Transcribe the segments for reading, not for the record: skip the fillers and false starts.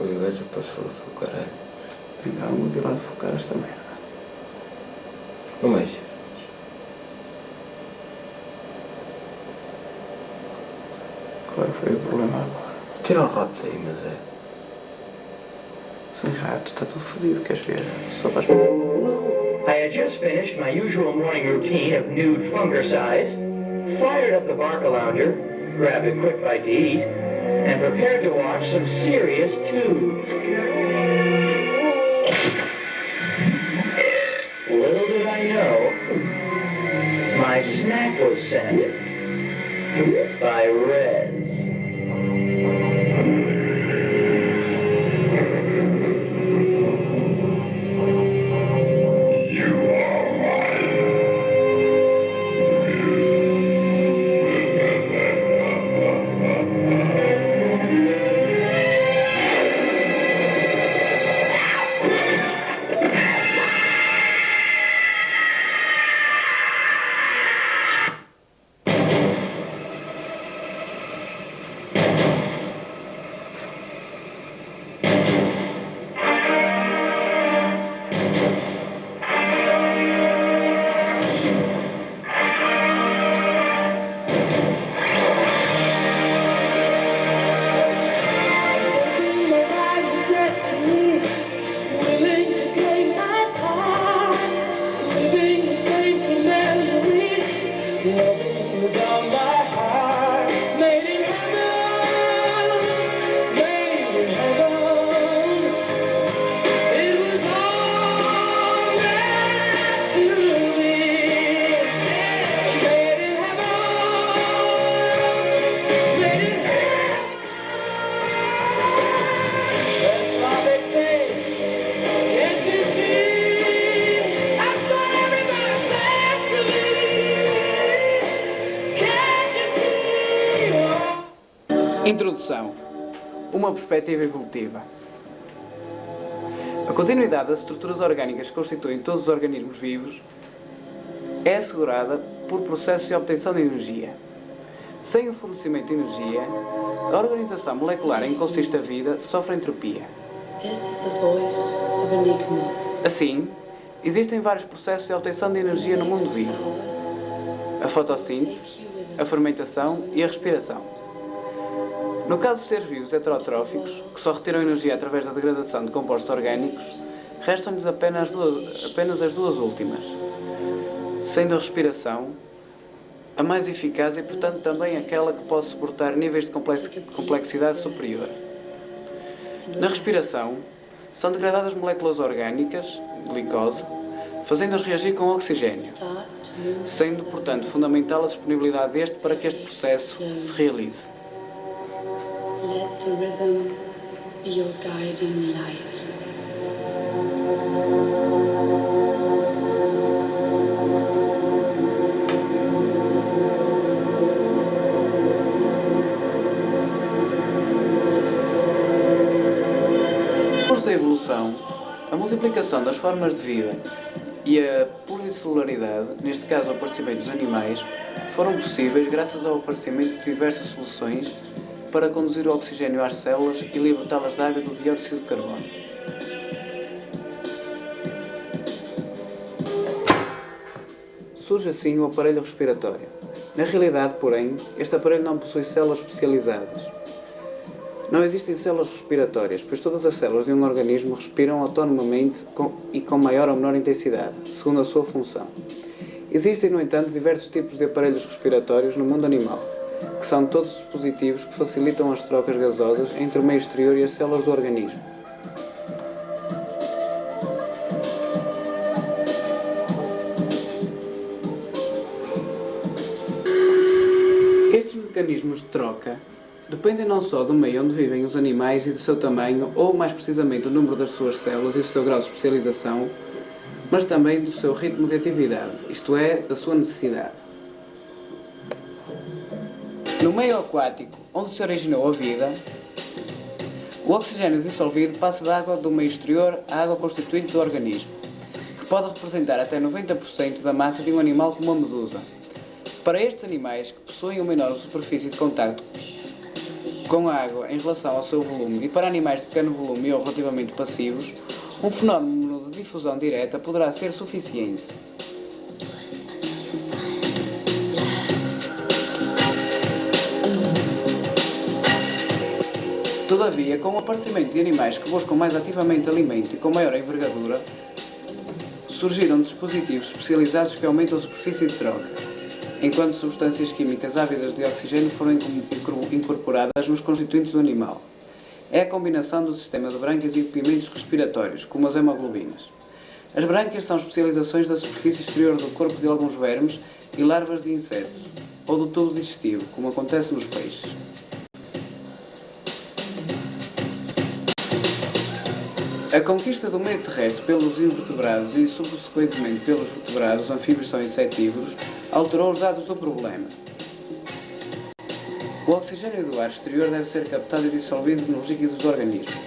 Oliveira para o caralho. Ainda há uma vilã de focar esta merda. Não mais. Qual é que foi o problema agora? Tira o rato daí, mas é. Sem rato, está tudo fodido, queres ver? Só para as... I had just finished my usual morning routine of nude fungercise, fired up the Barcalounger, grabbed a quick bite to eat, and prepared to watch some serious tubes. Little did I know, my snack was sent by Rez. Introdução. Uma perspectiva evolutiva. A continuidade das estruturas orgânicas que constituem todos os organismos vivos é assegurada por processos de obtenção de energia. Sem o fornecimento de energia, a organização molecular em que consiste a vida sofre entropia. Assim, existem vários processos de obtenção de energia no mundo vivo: a fotossíntese, a fermentação e a respiração. No caso dos seres vivos heterotróficos, que só retiram energia através da degradação de compostos orgânicos, restam-lhes apenas as duas últimas, sendo a respiração a mais eficaz e, portanto, também aquela que pode suportar níveis de complexidade superior. Na respiração, são degradadas moléculas orgânicas, glicose, fazendo-as reagir com oxigênio, sendo, portanto, fundamental a disponibilidade deste para que este processo se realize. Let the rhythm be your guiding light. No curso da evolução, a multiplicação das formas de vida e a pluricelularidade, neste caso o aparecimento dos animais, foram possíveis graças ao aparecimento de diversas soluções para conduzir o oxigênio às células e libertá-las da água do dióxido de carbono. Surge assim o aparelho respiratório. Na realidade, porém, este aparelho não possui células especializadas. Não existem células respiratórias, pois todas as células de um organismo respiram autonomamente e com maior ou menor intensidade, segundo a sua função. Existem, no entanto, diversos tipos de aparelhos respiratórios no mundo animal, que são todos dispositivos que facilitam as trocas gasosas entre o meio exterior e as células do organismo. Estes mecanismos de troca dependem não só do meio onde vivem os animais e do seu tamanho, ou mais precisamente do número das suas células e do seu grau de especialização, mas também do seu ritmo de atividade, isto é, da sua necessidade. No meio aquático, onde se originou a vida, o oxigênio dissolvido passa da água do meio exterior à água constituinte do organismo, que pode representar até 90% da massa de um animal como a medusa. Para estes animais, que possuem uma enorme superfície de contacto com a água em relação ao seu volume e para animais de pequeno volume ou relativamente passivos, um fenómeno de difusão direta poderá ser suficiente. Todavia, com o aparecimento de animais que buscam mais ativamente alimento e com maior envergadura, surgiram dispositivos especializados que aumentam a superfície de troca, enquanto substâncias químicas ávidas de oxigênio foram incorporadas nos constituintes do animal. É a combinação do sistema de brânquias e equipamentos respiratórios, como as hemoglobinas. As brânquias são especializações da superfície exterior do corpo de alguns vermes e larvas de insetos, ou do tubo digestivo, como acontece nos peixes. A conquista do meio terrestre pelos invertebrados e, subsequentemente, pelos vertebrados, anfíbios são insetívoros, alterou os dados do problema. O oxigênio do ar exterior deve ser captado e dissolvido nos líquidos do organismo.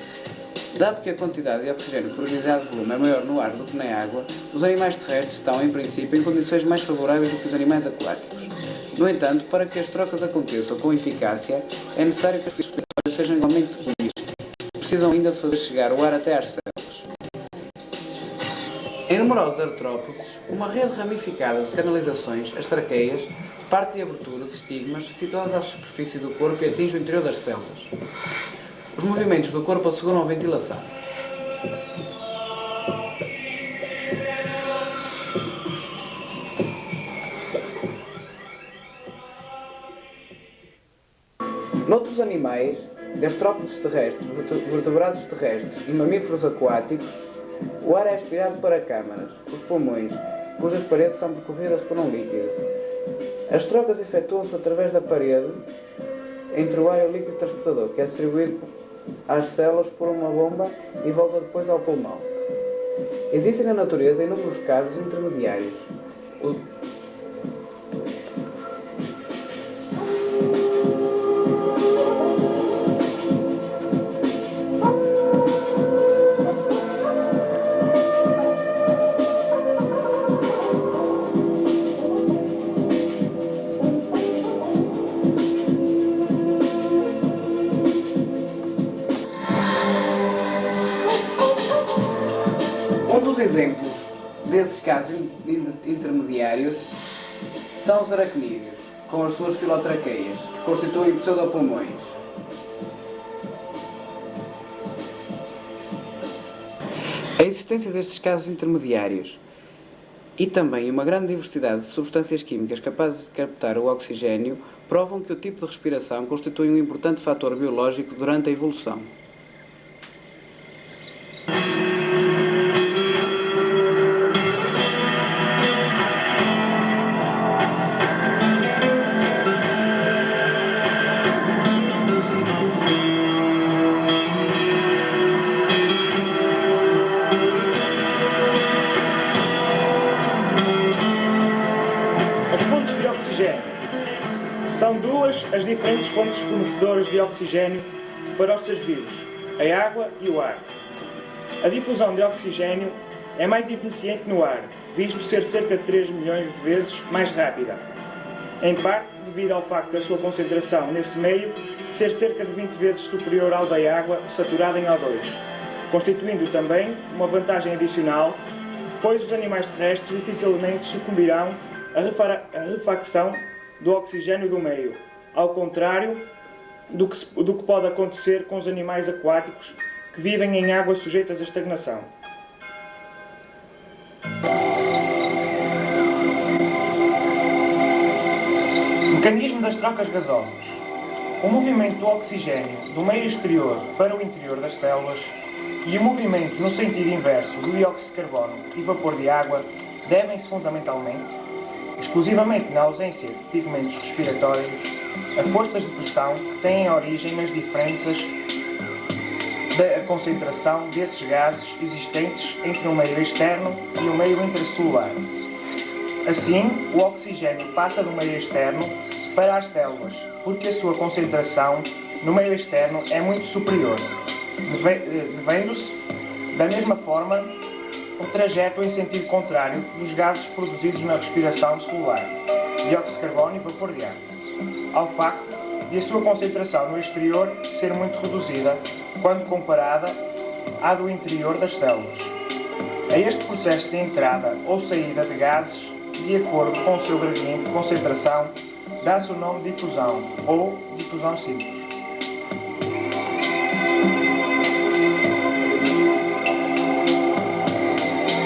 Dado que a quantidade de oxigênio por unidade de volume é maior no ar do que na água, os animais terrestres estão, em princípio, em condições mais favoráveis do que os animais aquáticos. No entanto, para que as trocas aconteçam com eficácia, é necessário que as respiratórias sejam igualmente puras. Precisam ainda de fazer chegar o ar até às células. Em numerosos artrópodes, uma rede ramificada de canalizações, as traqueias, parte de abertura de estigmas situadas à superfície do corpo e atinge o interior das células. Os movimentos do corpo asseguram a ventilação. Noutros animais, gastrópodes terrestres, vertebrados terrestres e mamíferos aquáticos, o ar é aspirado para câmaras, os pulmões, cujas paredes são percorridas por um líquido. As trocas efetuam-se através da parede entre o ar e o líquido transportador, que é distribuído às células por uma bomba e volta depois ao pulmão. Existem na natureza inúmeros casos intermediários. Exemplos desses casos intermediários são os aracnídeos, com as suas filotraqueias, que constituem pseudopulmões. A existência destes casos intermediários e também uma grande diversidade de substâncias químicas capazes de captar o oxigênio provam que o tipo de respiração constitui um importante fator biológico durante a evolução. São duas as diferentes fontes fornecedoras de oxigênio para os seres vivos, a água e o ar. A difusão de oxigênio é mais eficiente no ar, visto ser cerca de 3 milhões de vezes mais rápida, em parte devido ao facto da sua concentração nesse meio ser cerca de 20 vezes superior ao da água saturada em O2, constituindo também uma vantagem adicional, pois os animais terrestres dificilmente sucumbirão à rarefacção do oxigênio do meio, ao contrário do que pode acontecer com os animais aquáticos que vivem em águas sujeitas à estagnação. Mecanismo das trocas gasosas. O movimento do oxigênio do meio exterior para o interior das células e o movimento no sentido inverso do dióxido de carbono e vapor de água devem-se fundamentalmente, exclusivamente na ausência de pigmentos respiratórios, a forças de pressão que têm origem nas diferenças da concentração desses gases existentes entre o meio externo e o meio intracelular. Assim, o oxigênio passa do meio externo para as células, porque a sua concentração no meio externo é muito superior, devendo-se, da mesma forma, o trajeto em sentido contrário dos gases produzidos na respiração celular, dióxido de carbono e vapor de ar, ao facto e a sua concentração no exterior ser muito reduzida quando comparada à do interior das células. A este processo de entrada ou saída de gases, de acordo com o seu gradiente de concentração, dá-se o nome de difusão ou difusão simples.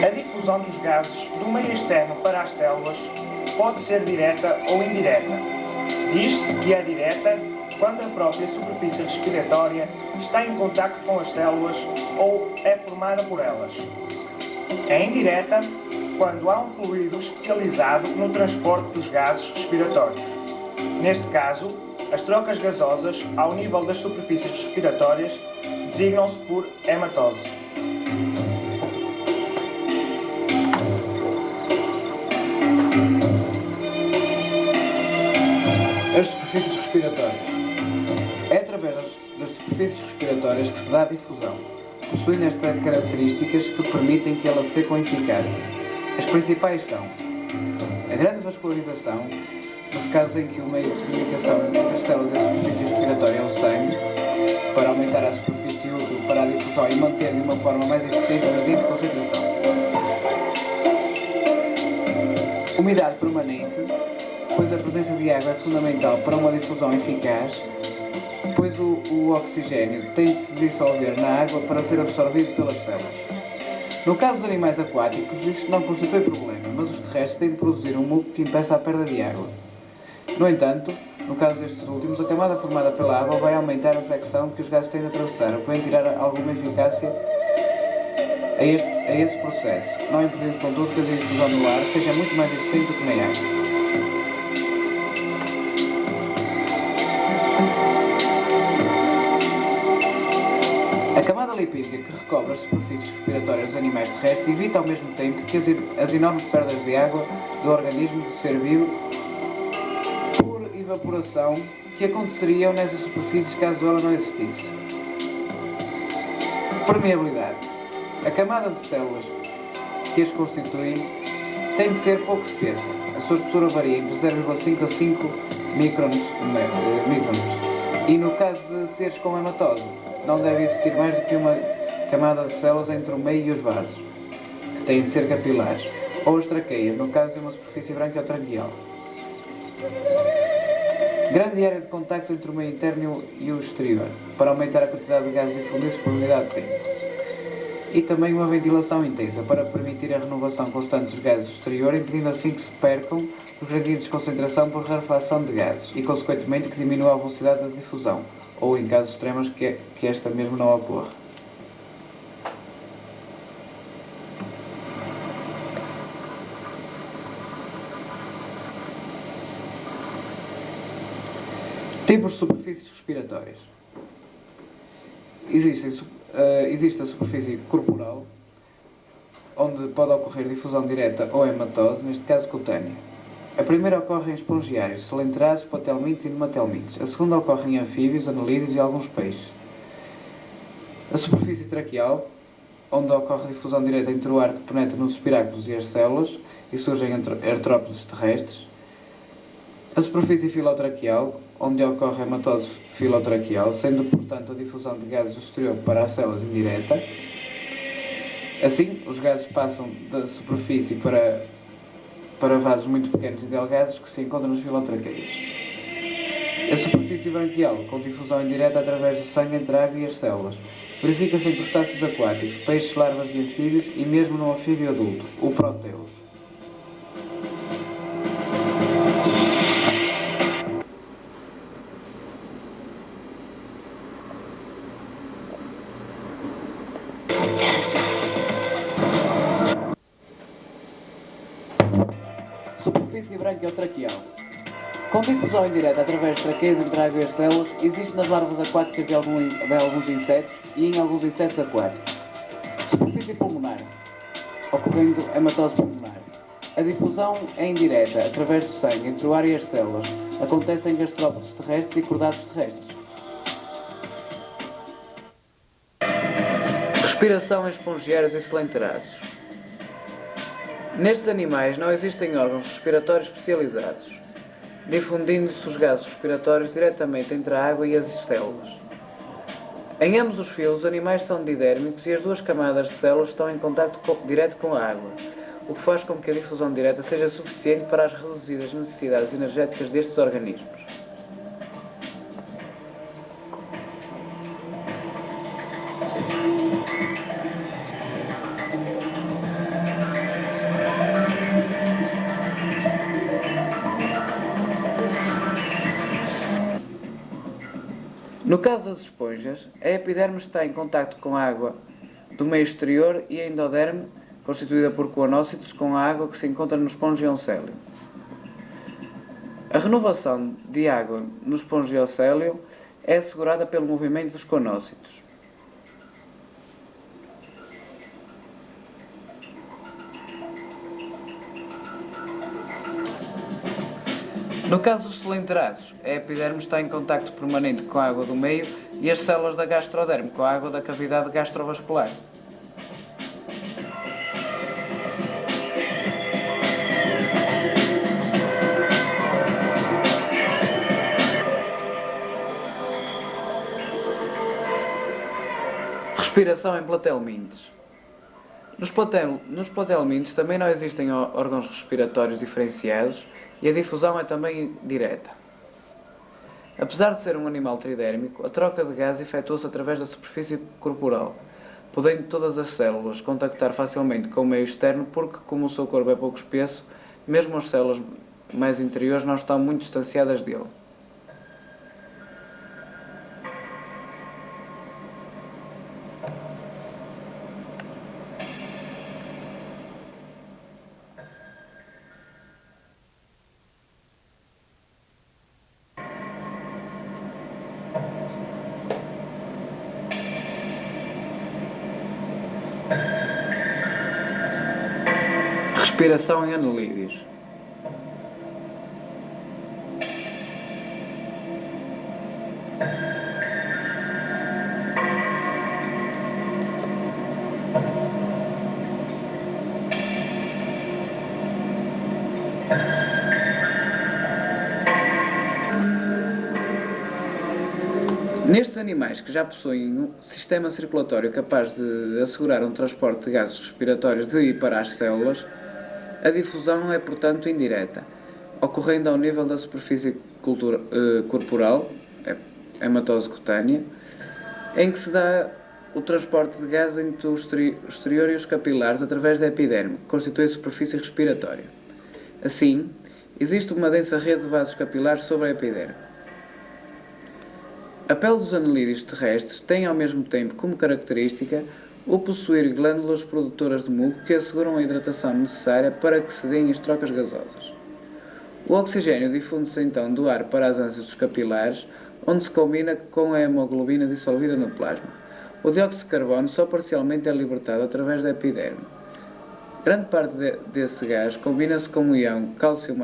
A difusão dos gases do meio externo para as células pode ser direta ou indireta. Diz-se que é direta quando a própria superfície respiratória está em contacto com as células ou é formada por elas. É indireta quando há um fluido especializado no transporte dos gases respiratórios. Neste caso, as trocas gasosas ao nível das superfícies respiratórias designam-se por hematose. As superfícies respiratórias. É através das superfícies respiratórias que se dá a difusão. Possuem estas características que permitem que ela se dê com eficácia. As principais são a grande vascularização, nos casos em que o meio de comunicação entre as células e a superfície respiratória é o sangue, para aumentar a superfície útil para a difusão e manter de uma forma mais eficiente o gradiente de concentração. Umidade permanente, pois a presença de água é fundamental para uma difusão eficaz, pois o oxigênio tem de se dissolver na água para ser absorvido pelas células. No caso dos animais aquáticos, isso não constitui problema, mas os terrestres têm de produzir um muco que impeça a perda de água. No entanto, no caso destes últimos, a camada formada pela água vai aumentar a secção que os gases têm de atravessar, o que vai tirar alguma eficácia a esse processo, não impedindo, contudo, que a difusão no ar seja muito mais eficiente do que na água. A camada lipídica que recobre as superfícies respiratórias dos animais terrestres evita ao mesmo tempo que as enormes perdas de água do organismo do ser vivo por evaporação que aconteceriam nessas superfícies caso ela não existisse. Permeabilidade. A camada de células que as constitui tem de ser pouco espessa. A sua espessura varia entre 0,5 a 5 microns. E no caso de seres com hematose, não deve existir mais do que uma camada de células entre o meio e os vasos, que têm de ser capilares, ou as traqueias, no caso de uma superfície branquiotraqueal. Grande área de contacto entre o meio interno e o exterior, para aumentar a quantidade de gases difundidos por unidade de tempo. E também uma ventilação intensa, para permitir a renovação constante dos gases do exterior, impedindo assim que se percam os gradientes de concentração por rarefação de gases e, consequentemente, que diminua a velocidade da difusão, ou em casos extremos que esta mesmo não ocorra. Tipos de superfícies respiratórias. Existe a superfície corporal, onde pode ocorrer difusão direta ou hematose, neste caso cutânea. A primeira ocorre em espongiários, selenterados, patelmites e nematelmites. A segunda ocorre em anfíbios, anelídeos e alguns peixes. A superfície traqueal, onde ocorre difusão direta entre o ar que penetra nos espiráculos e as células e surgem artrópodes terrestres. A superfície filotraqueal, onde ocorre a hematose filotraqueal, sendo, portanto, a difusão de gases do exterior para as células indireta. Assim, os gases passam da superfície para vasos muito pequenos e delgados que se encontram nas filotraqueias. A superfície branquial, com difusão indireta através do sangue entre a água e as células. Verifica-se em crustáceos aquáticos, peixes, larvas de anfíbios e mesmo no anfíbio adulto, o proteus. Superfície branquiotraqueal. Com difusão indireta através de traqueias entre a água e as células, existe nas larvas aquáticas de alguns insetos e em alguns insetos aquáticos. Superfície pulmonar, ocorrendo hematose pulmonar. A difusão é indireta através do sangue entre o ar e as células. Acontece em gastrópodes terrestres e cordados terrestres. Respiração em espongiários e selenterados. Nestes animais não existem órgãos respiratórios especializados. difundindo-se os gases respiratórios diretamente entre a água e as células. Em ambos os filos, os animais são didérmicos e as duas camadas de células estão em contacto direto com a água, o que faz com que a difusão direta seja suficiente para as reduzidas necessidades energéticas destes organismos. No caso das esponjas, a epiderme está em contacto com a água do meio exterior e a endoderme, constituída por coanócitos, com a água que se encontra no espongiocélio. A renovação de água no espongiocélio é assegurada pelo movimento dos coanócitos. No caso dos cilindráceos, a epiderme está em contacto permanente com a água do meio e as células da gastroderme com a água da cavidade gastrovascular. Respiração em platelmintes. Nos platelmintes também não existem órgãos respiratórios diferenciados e a difusão é também direta. Apesar de ser um animal tridérmico, a troca de gás efetua-se através da superfície corporal, podendo todas as células contactar facilmente com o meio externo porque, como o seu corpo é pouco espesso, mesmo as células mais interiores não estão muito distanciadas dele. Respiração em anelídeos. Nestes animais que já possuem um sistema circulatório capaz de assegurar um transporte de gases respiratórios de e para as células, a difusão é, portanto, indireta, ocorrendo ao nível da superfície corporal, hematose cutânea, em que se dá o transporte de gases entre o exterior e os capilares através da epiderme, que constitui a superfície respiratória. Assim, existe uma densa rede de vasos capilares sobre a epiderme. A pele dos anelídeos terrestres tem ao mesmo tempo como característica o possuir glândulas produtoras de muco que asseguram a hidratação necessária para que se deem as trocas gasosas. O oxigênio difunde-se então do ar para as ânsias dos capilares, onde se combina com a hemoglobina dissolvida no plasma. O dióxido de carbono só parcialmente é libertado através da epiderme. Grande parte desse gás combina-se com o íon cálcio++,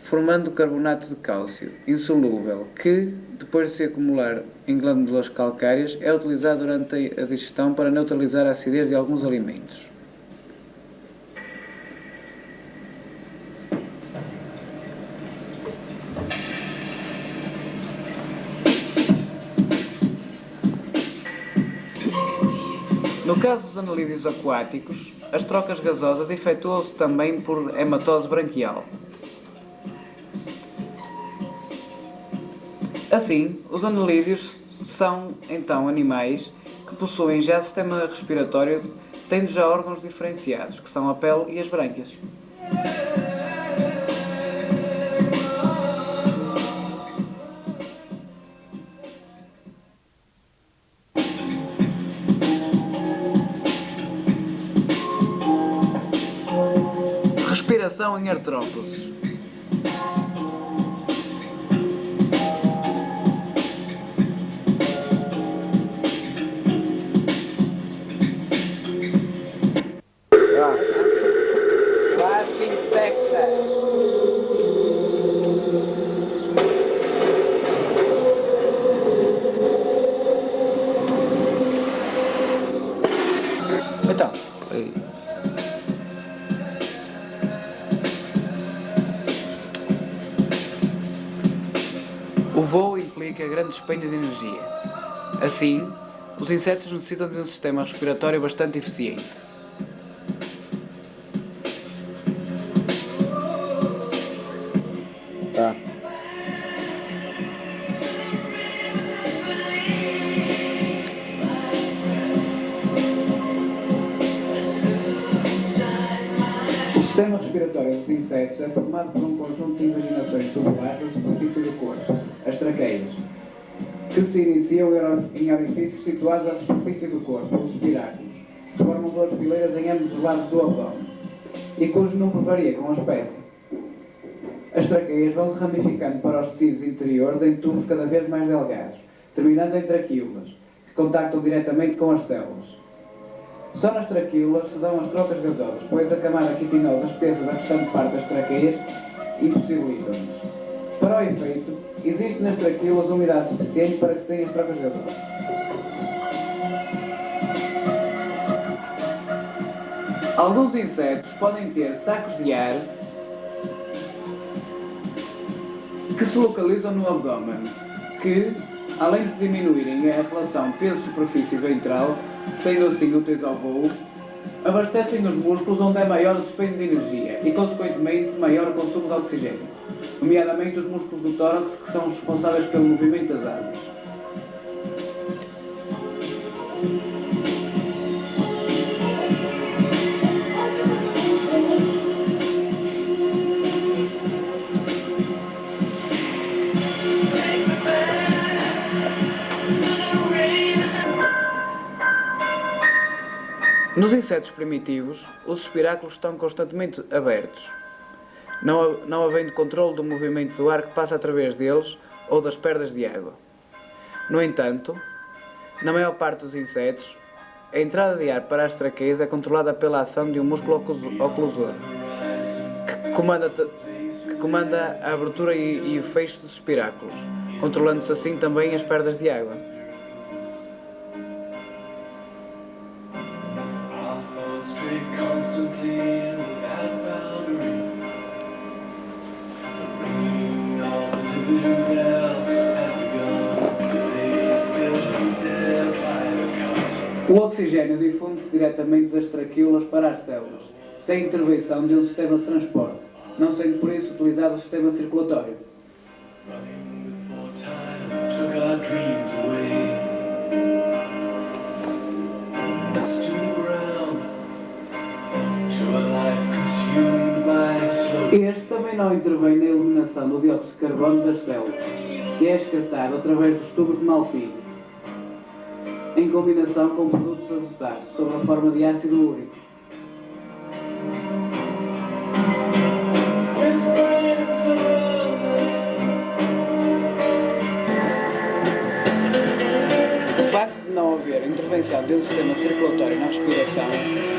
formando carbonato de cálcio, insolúvel, que, depois de se acumular em glândulas calcárias, é utilizado durante a digestão para neutralizar a acidez de alguns alimentos. No caso dos anelídeos aquáticos, as trocas gasosas efetuam-se também por hematose branquial. Assim, os anelídeos são, então, animais que possuem já sistema respiratório, tendo já órgãos diferenciados, que são a pele e as brânquias. Respiração em artrópodes. Classe insecta. Então, Oi. significa grande dispêndio de energia. Assim, os insetos necessitam de um sistema respiratório bastante eficiente. Tá. O sistema respiratório dos insetos é formado por um conjunto de invaginações tubulares da superfície do corpo, as traqueias, que se iniciam em orifícios situados à superfície do corpo, os espiráculos, que formam duas fileiras em ambos os lados do abdômen, e cujo número varia com a espécie. As traqueias vão-se ramificando para os tecidos interiores em tubos cada vez mais delgados, terminando em traquíolas, que contactam diretamente com as células. Só nas traquíolas se dão as trocas gasosas, pois a camada quitinosa espessa da restante parte das traqueias impossibilita-nos. Para o efeito, existe nas traquíolas umidade suficiente para que se deem as trocas gasosas. Alguns insetos podem ter sacos de ar que se localizam no abdômen, que, além de diminuírem a relação peso-superfície ventral, sendo assim úteis ao voo, abastecem os músculos onde é maior o dispêndio de energia e, consequentemente, maior o consumo de oxigênio, nomeadamente os músculos do tórax, que são os responsáveis pelo movimento das asas. Nos insetos primitivos, os espiráculos estão constantemente abertos, não havendo controle do movimento do ar que passa através deles ou das perdas de água. No entanto, na maior parte dos insetos, a entrada de ar para as traqueias é controlada pela ação de um músculo oclusor, que comanda a abertura e o fecho dos espiráculos, controlando-se assim também as perdas de água. O oxigênio difunde-se diretamente das traquíolas para as células, sem intervenção de um sistema de transporte, não sendo por isso utilizado o sistema circulatório. Este também não intervém na eliminação do dióxido de carbono das células, que é excretado através dos tubos de Malpighi, em combinação com produtos azotados, sob a forma de ácido úrico. O facto de não haver intervenção de um sistema circulatório na respiração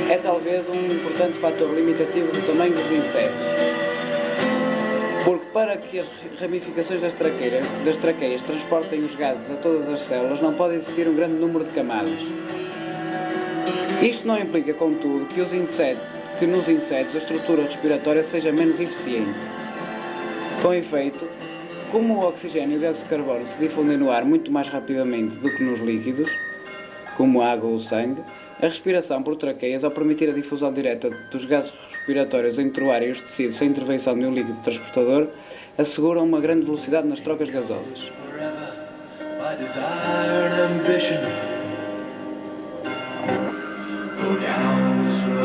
é talvez um importante fator limitativo do tamanho dos insetos. Porque para que as ramificações das traqueias transportem os gases a todas as células, não pode existir um grande número de camadas. Isto não implica, contudo, que nos insetos a estrutura respiratória seja menos eficiente. Com efeito, como o oxigênio e o dióxido de carbono se difundem no ar muito mais rapidamente do que nos líquidos, como a água ou o sangue, a respiração por traqueias, ao permitir a difusão direta dos gases respiratórios entre o ar e os tecidos sem intervenção de um líquido transportador, asseguram uma grande velocidade nas trocas gasosas.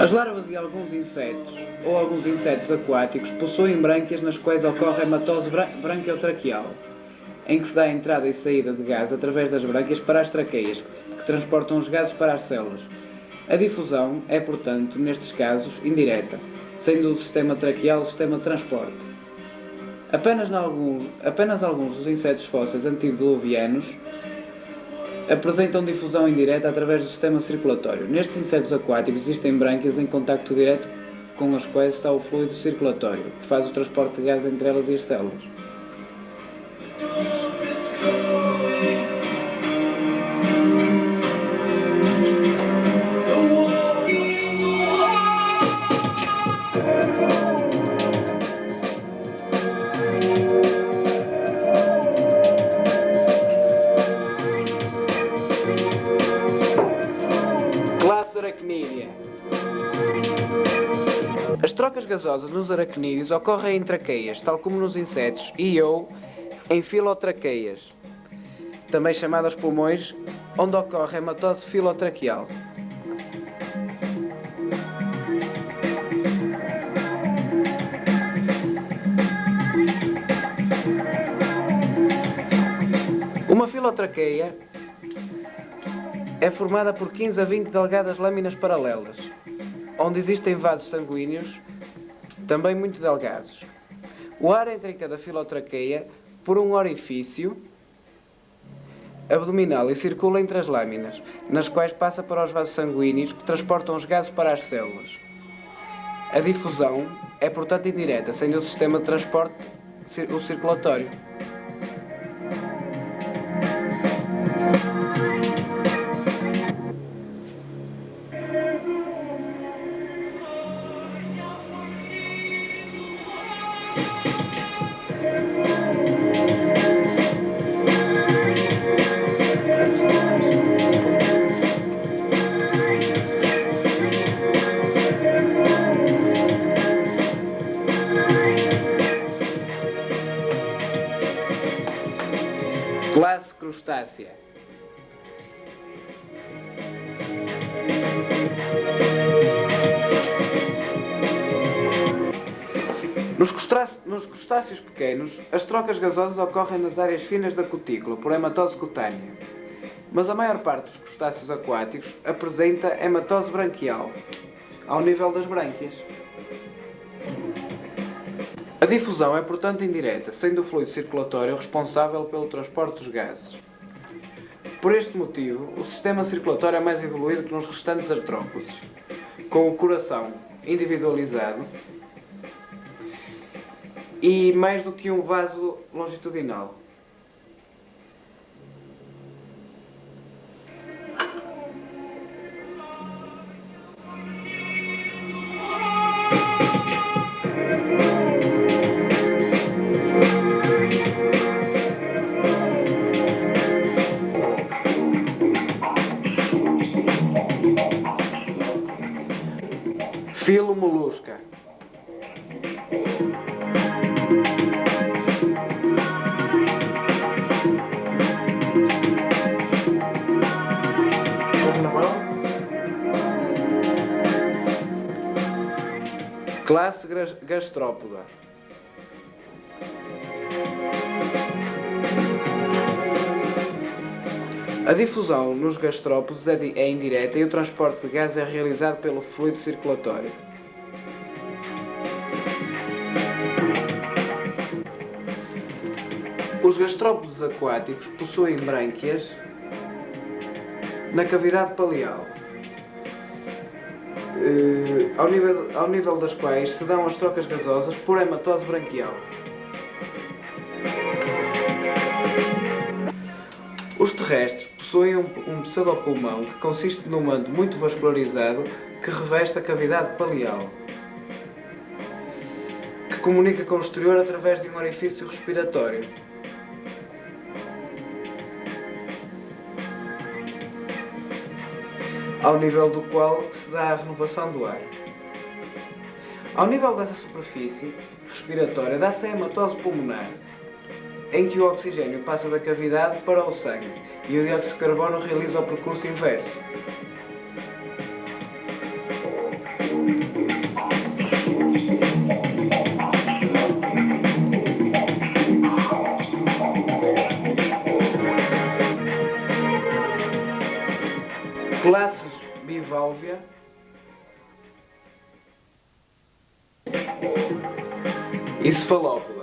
As larvas de alguns insetos, ou alguns insetos aquáticos, possuem brânquias nas quais ocorre a hematose branquiotraqueal, em que se dá a entrada e saída de gás através das brânquias para as traqueias, que transportam os gases para as células. A difusão é, portanto, nestes casos, indireta, sendo o sistema traqueal o sistema de transporte. Apenas alguns dos insetos fósseis antediluvianos apresentam difusão indireta através do sistema circulatório. Nestes insetos aquáticos existem brânquias em contacto direto com as quais está o fluido circulatório, que faz o transporte de gás entre elas e as células. aracnídea. As trocas gasosas nos aracnídeos ocorrem em traqueias, tal como nos insetos, e/ou em filotraqueias, também chamadas pulmões, onde ocorre a hematose filotraqueal. Uma filotraqueia é formada por 15 a 20 delgadas lâminas paralelas, onde existem vasos sanguíneos, também muito delgados. O ar entra em cada filotraqueia por um orifício abdominal e circula entre as lâminas, nas quais passa para os vasos sanguíneos que transportam os gases para as células. A difusão é, portanto, indireta, sendo o sistema de transporte o circulatório. Classe crustácea. Nos crustáceos pequenos, as trocas gasosas ocorrem nas áreas finas da cutícula, por hematose cutânea. Mas a maior parte dos crustáceos aquáticos apresenta hematose branquial, ao nível das brânquias. A difusão é, portanto, indireta, sendo o fluido circulatório responsável pelo transporte dos gases. Por este motivo, o sistema circulatório é mais evoluído que nos restantes artrópodes, com o coração individualizado e mais do que um vaso longitudinal. Filo molusca. Classe gastrópoda. A difusão nos gastrópodes é indireta e o transporte de gás é realizado pelo fluido circulatório. Os gastrópodes aquáticos possuem brânquias na cavidade paleal, ao nível das quais se dão as trocas gasosas por hematose branquial. Os terrestres possuem um pseudopulmão que consiste num manto muito vascularizado que reveste a cavidade paleal, que comunica com o exterior através de um orifício respiratório. Ao nível do qual se dá a renovação do ar. Ao nível dessa superfície respiratória dá-se a hematose pulmonar, em que o oxigênio passa da cavidade para o sangue e o dióxido de carbono realiza o percurso inverso. Classes biválvea e cefalópoda.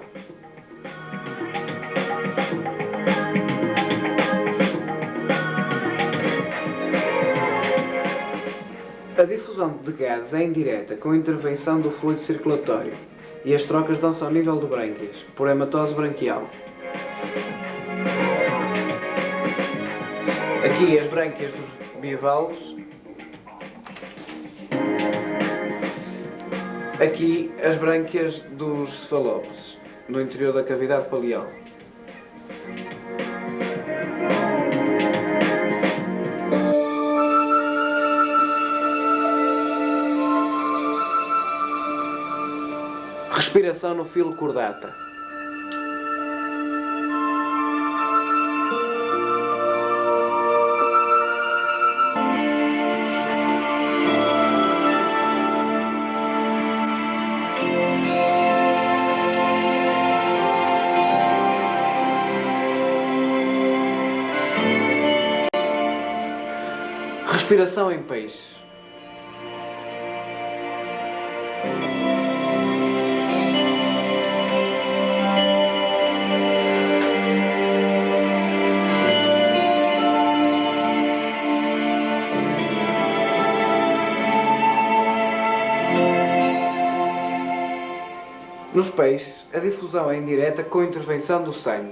A difusão de gases é indireta com a intervenção do fluido circulatório e as trocas dão-se ao nível de brânquias, por hematose branquial. Aqui as brânquias dos bivalves, aqui as brânquias dos cefalópodes, no interior da cavidade paleal. Respiração no filo cordata. Respiração em peixe. Nos peixes, a difusão é indireta com a intervenção do sangue.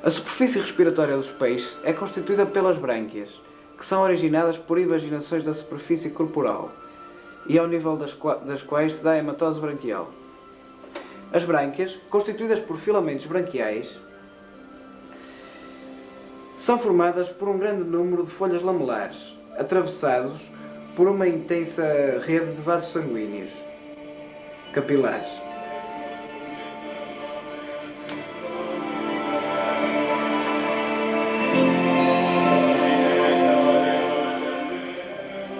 A superfície respiratória dos peixes é constituída pelas brânquias, que são originadas por invaginações da superfície corporal e ao nível das quais se dá a hematose branquial. As brânquias, constituídas por filamentos branquiais, são formadas por um grande número de folhas lamelares, atravessados por uma intensa rede de vasos sanguíneos capilares.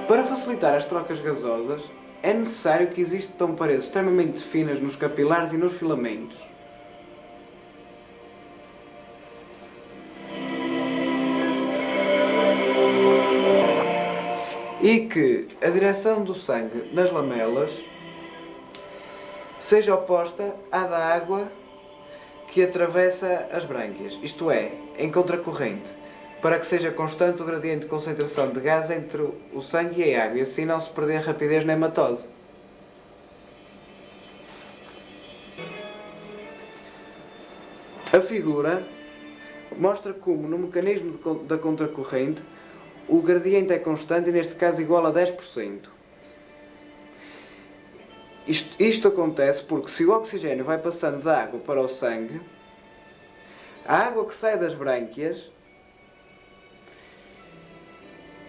Para facilitar as trocas gasosas, é necessário que existam paredes extremamente finas nos capilares e nos filamentos. E que a direção do sangue nas lamelas seja oposta à da água que atravessa as brânquias, isto é, em contracorrente, para que seja constante o gradiente de concentração de gás entre o sangue e a água e assim não se perder rapidez na hematose. A figura mostra como no mecanismo da contracorrente o gradiente é constante e neste caso igual a 10%. Isto acontece porque se o oxigênio vai passando da água para o sangue, a água que sai das brânquias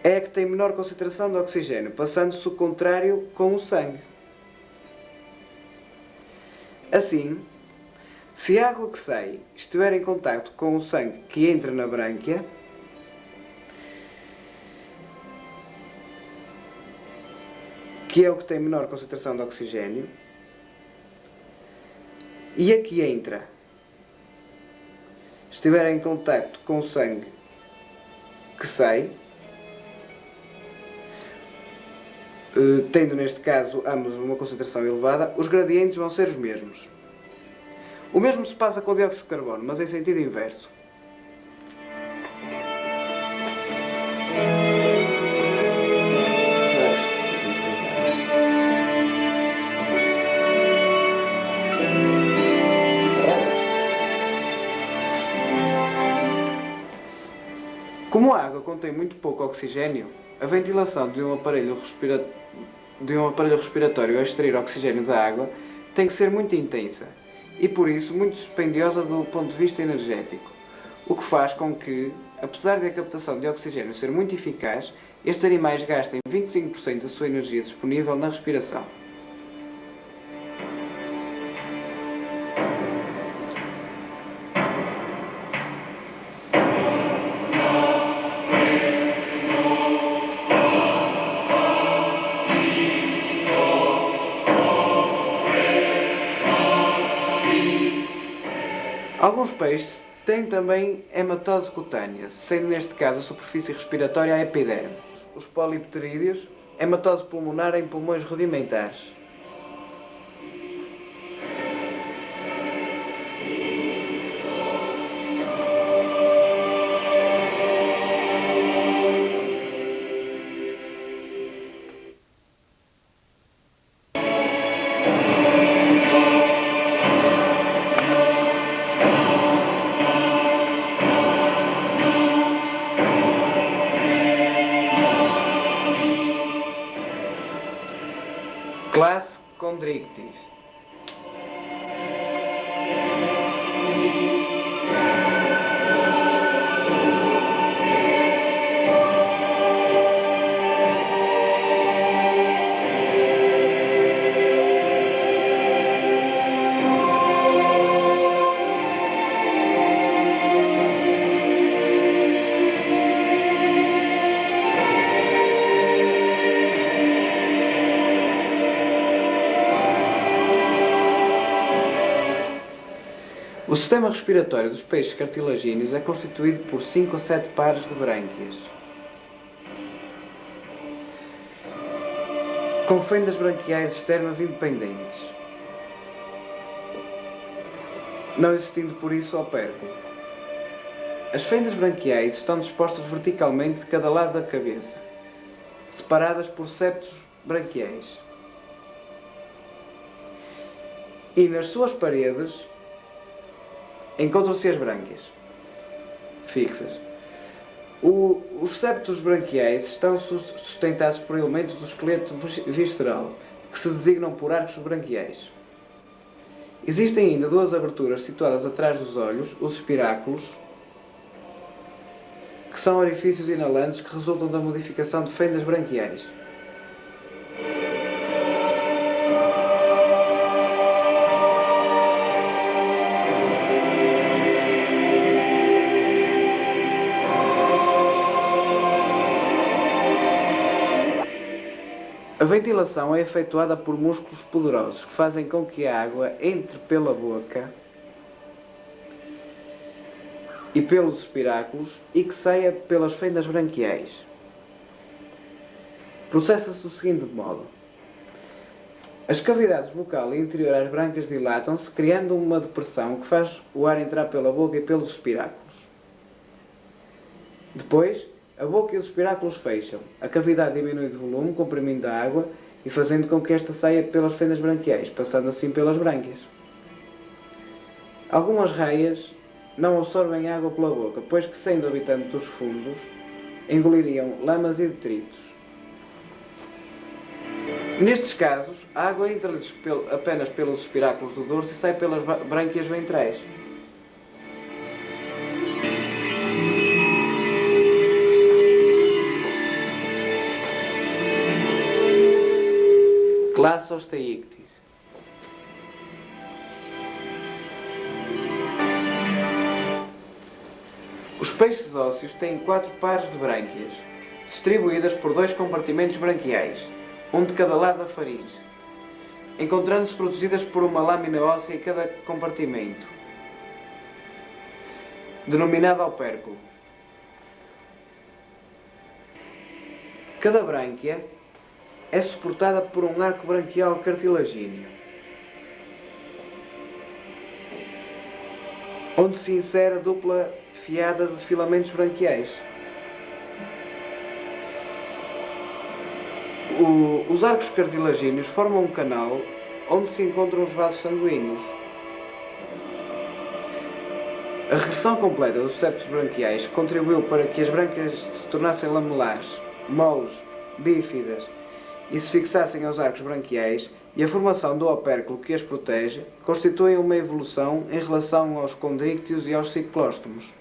é a que tem menor concentração de oxigênio, passando-se o contrário com o sangue. Assim, se a água que sai estiver em contacto com o sangue que entra na brânquia, que é o que tem menor concentração de oxigênio, e a que entra estiver em contacto com o sangue que sai, tendo neste caso ambos uma concentração elevada, os gradientes vão ser os mesmos. O mesmo se passa com o dióxido de carbono, mas em sentido inverso. Como a água contém muito pouco oxigênio, a ventilação de um aparelho respiratório a extrair oxigênio da água tem que ser muito intensa e, por isso, muito dispendiosa do ponto de vista energético, o que faz com que, apesar de a captação de oxigênio ser muito eficaz, estes animais gastem 25% da sua energia disponível na respiração. Alguns peixes têm também hematose cutânea, sendo neste caso a superfície respiratória a epiderme. Os polipterídeos, hematose pulmonar em pulmões rudimentares. Classe Chondrichthyes. O sistema respiratório dos peixes cartilagíneos é constituído por 5 a 7 pares de brânquias, com fendas branquiais externas independentes, não existindo por isso opérculo. As fendas branquiais estão dispostas verticalmente de cada lado da cabeça, separadas por septos branquiais. E nas suas paredes encontram-se as brânquias fixas. Os septos branquiais estão sustentados por elementos do esqueleto visceral, que se designam por arcos branquiais. Existem ainda 2 aberturas situadas atrás dos olhos, os espiráculos, que são orifícios inalantes que resultam da modificação de fendas branquiais. A ventilação é efetuada por músculos poderosos que fazem com que a água entre pela boca e pelos espiráculos e que saia pelas fendas branquiais. Processa-se do seguinte modo: as cavidades bucal e interior às brânquias dilatam-se, criando uma depressão que faz o ar entrar pela boca e pelos espiráculos. Depois, a boca e os espiráculos fecham, a cavidade diminui de volume, comprimindo a água e fazendo com que esta saia pelas fendas branquiais, passando assim pelas brânquias. Algumas raias não absorvem água pela boca, pois que, sendo habitantes dos fundos, engoliriam lamas e detritos. Nestes casos, a água entra-lhes apenas pelos espiráculos do dorso e sai pelas brânquias ventrais. Classe Osteictis. Os peixes ósseos têm 4 pares de brânquias, distribuídas por 2 compartimentos branquiais, um de cada lado da faringe, encontrando-se protegidas por uma lâmina óssea em cada compartimento, denominada opérculo. Cada brânquia é suportada por um arco branquial cartilagíneo, onde se insere a dupla fiada de filamentos branquiais. Os arcos cartilagíneos formam um canal onde se encontram os vasos sanguíneos. A regressão completa dos septos branquiais contribuiu para que as brânquias se tornassem lamelares, moles, bífidas e se fixassem aos arcos branquiais, e a formação do opérculo que as protege constitui uma evolução em relação aos condríctios e aos ciclóstomos.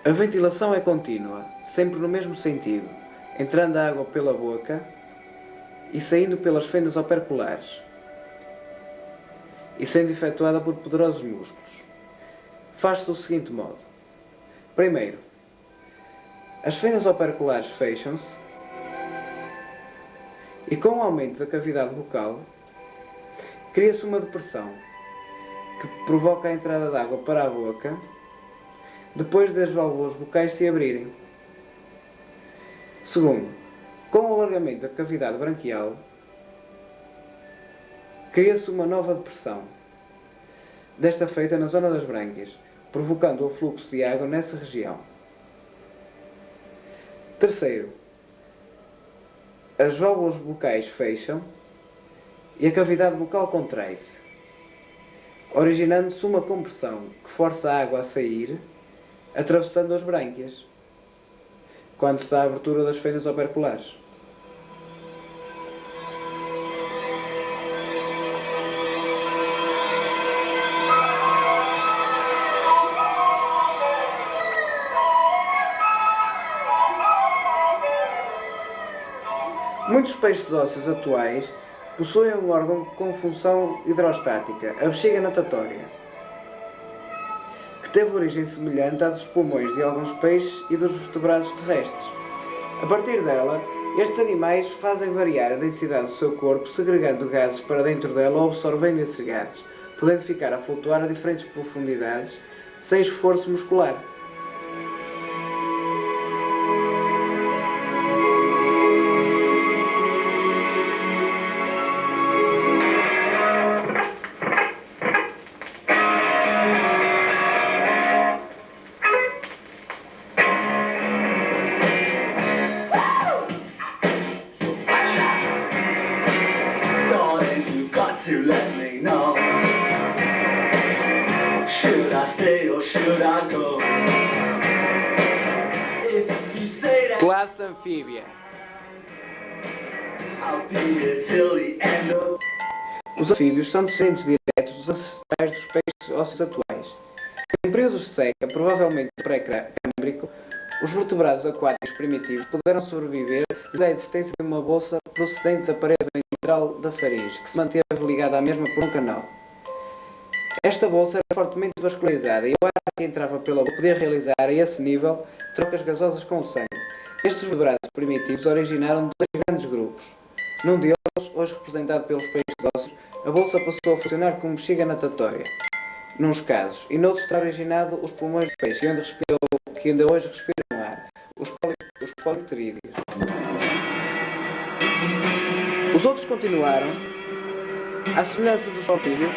A ventilação é contínua, sempre no mesmo sentido, entrando a água pela boca e saindo pelas fendas operculares, e sendo efetuada por poderosos músculos. Faz-se do seguinte modo: primeiro, as fendas operculares fecham-se e, com o aumento da cavidade bucal, cria-se uma depressão que provoca a entrada de água para a boca depois das válvulas bucais se abrirem. Segundo, com o alargamento da cavidade branquial, cria-se uma nova depressão, desta feita na zona das brânquias, provocando o fluxo de água nessa região. Terceiro, as válvulas bucais fecham e a cavidade bucal contrai-se, originando-se uma compressão que força a água a sair, atravessando as brânquias, quando se dá a abertura das fendas operculares. Muitos peixes ósseos atuais possuem um órgão com função hidrostática, a bexiga natatória, que teve origem semelhante à dos pulmões de alguns peixes e dos vertebrados terrestres. A partir dela, Estes animais fazem variar a densidade do seu corpo, segregando gases para dentro dela ou absorvendo esses gases, podendo ficar a flutuar a diferentes profundidades sem esforço muscular. To let me know, should I stay or should I go? If you say that, Classe anfíbia. I'll be here till the end of. Os anfíbios são descendentes diretos dos ancestrais dos peixes ósseos atuais. Em períodos de seca, provavelmente pré-câmbrico, os vertebrados aquáticos primitivos puderam sobreviver devido à existência de uma bolsa procedente da parede ventral da faringe, que se manteve ligada à mesma por um canal. Esta bolsa era fortemente vascularizada e o ar que entrava pela boca podia realizar a esse nível trocas gasosas com o sangue. Estes vertebrados primitivos originaram dois grandes grupos. Num deles, hoje representado pelos peixes ósseos, a bolsa passou a funcionar como bexiga natatória, nuns casos, e noutros terá originado os pulmões do peixe, que ainda hoje respiram no ar, os polipterídeos. Os outros continuaram, à semelhança dos polipterídeos,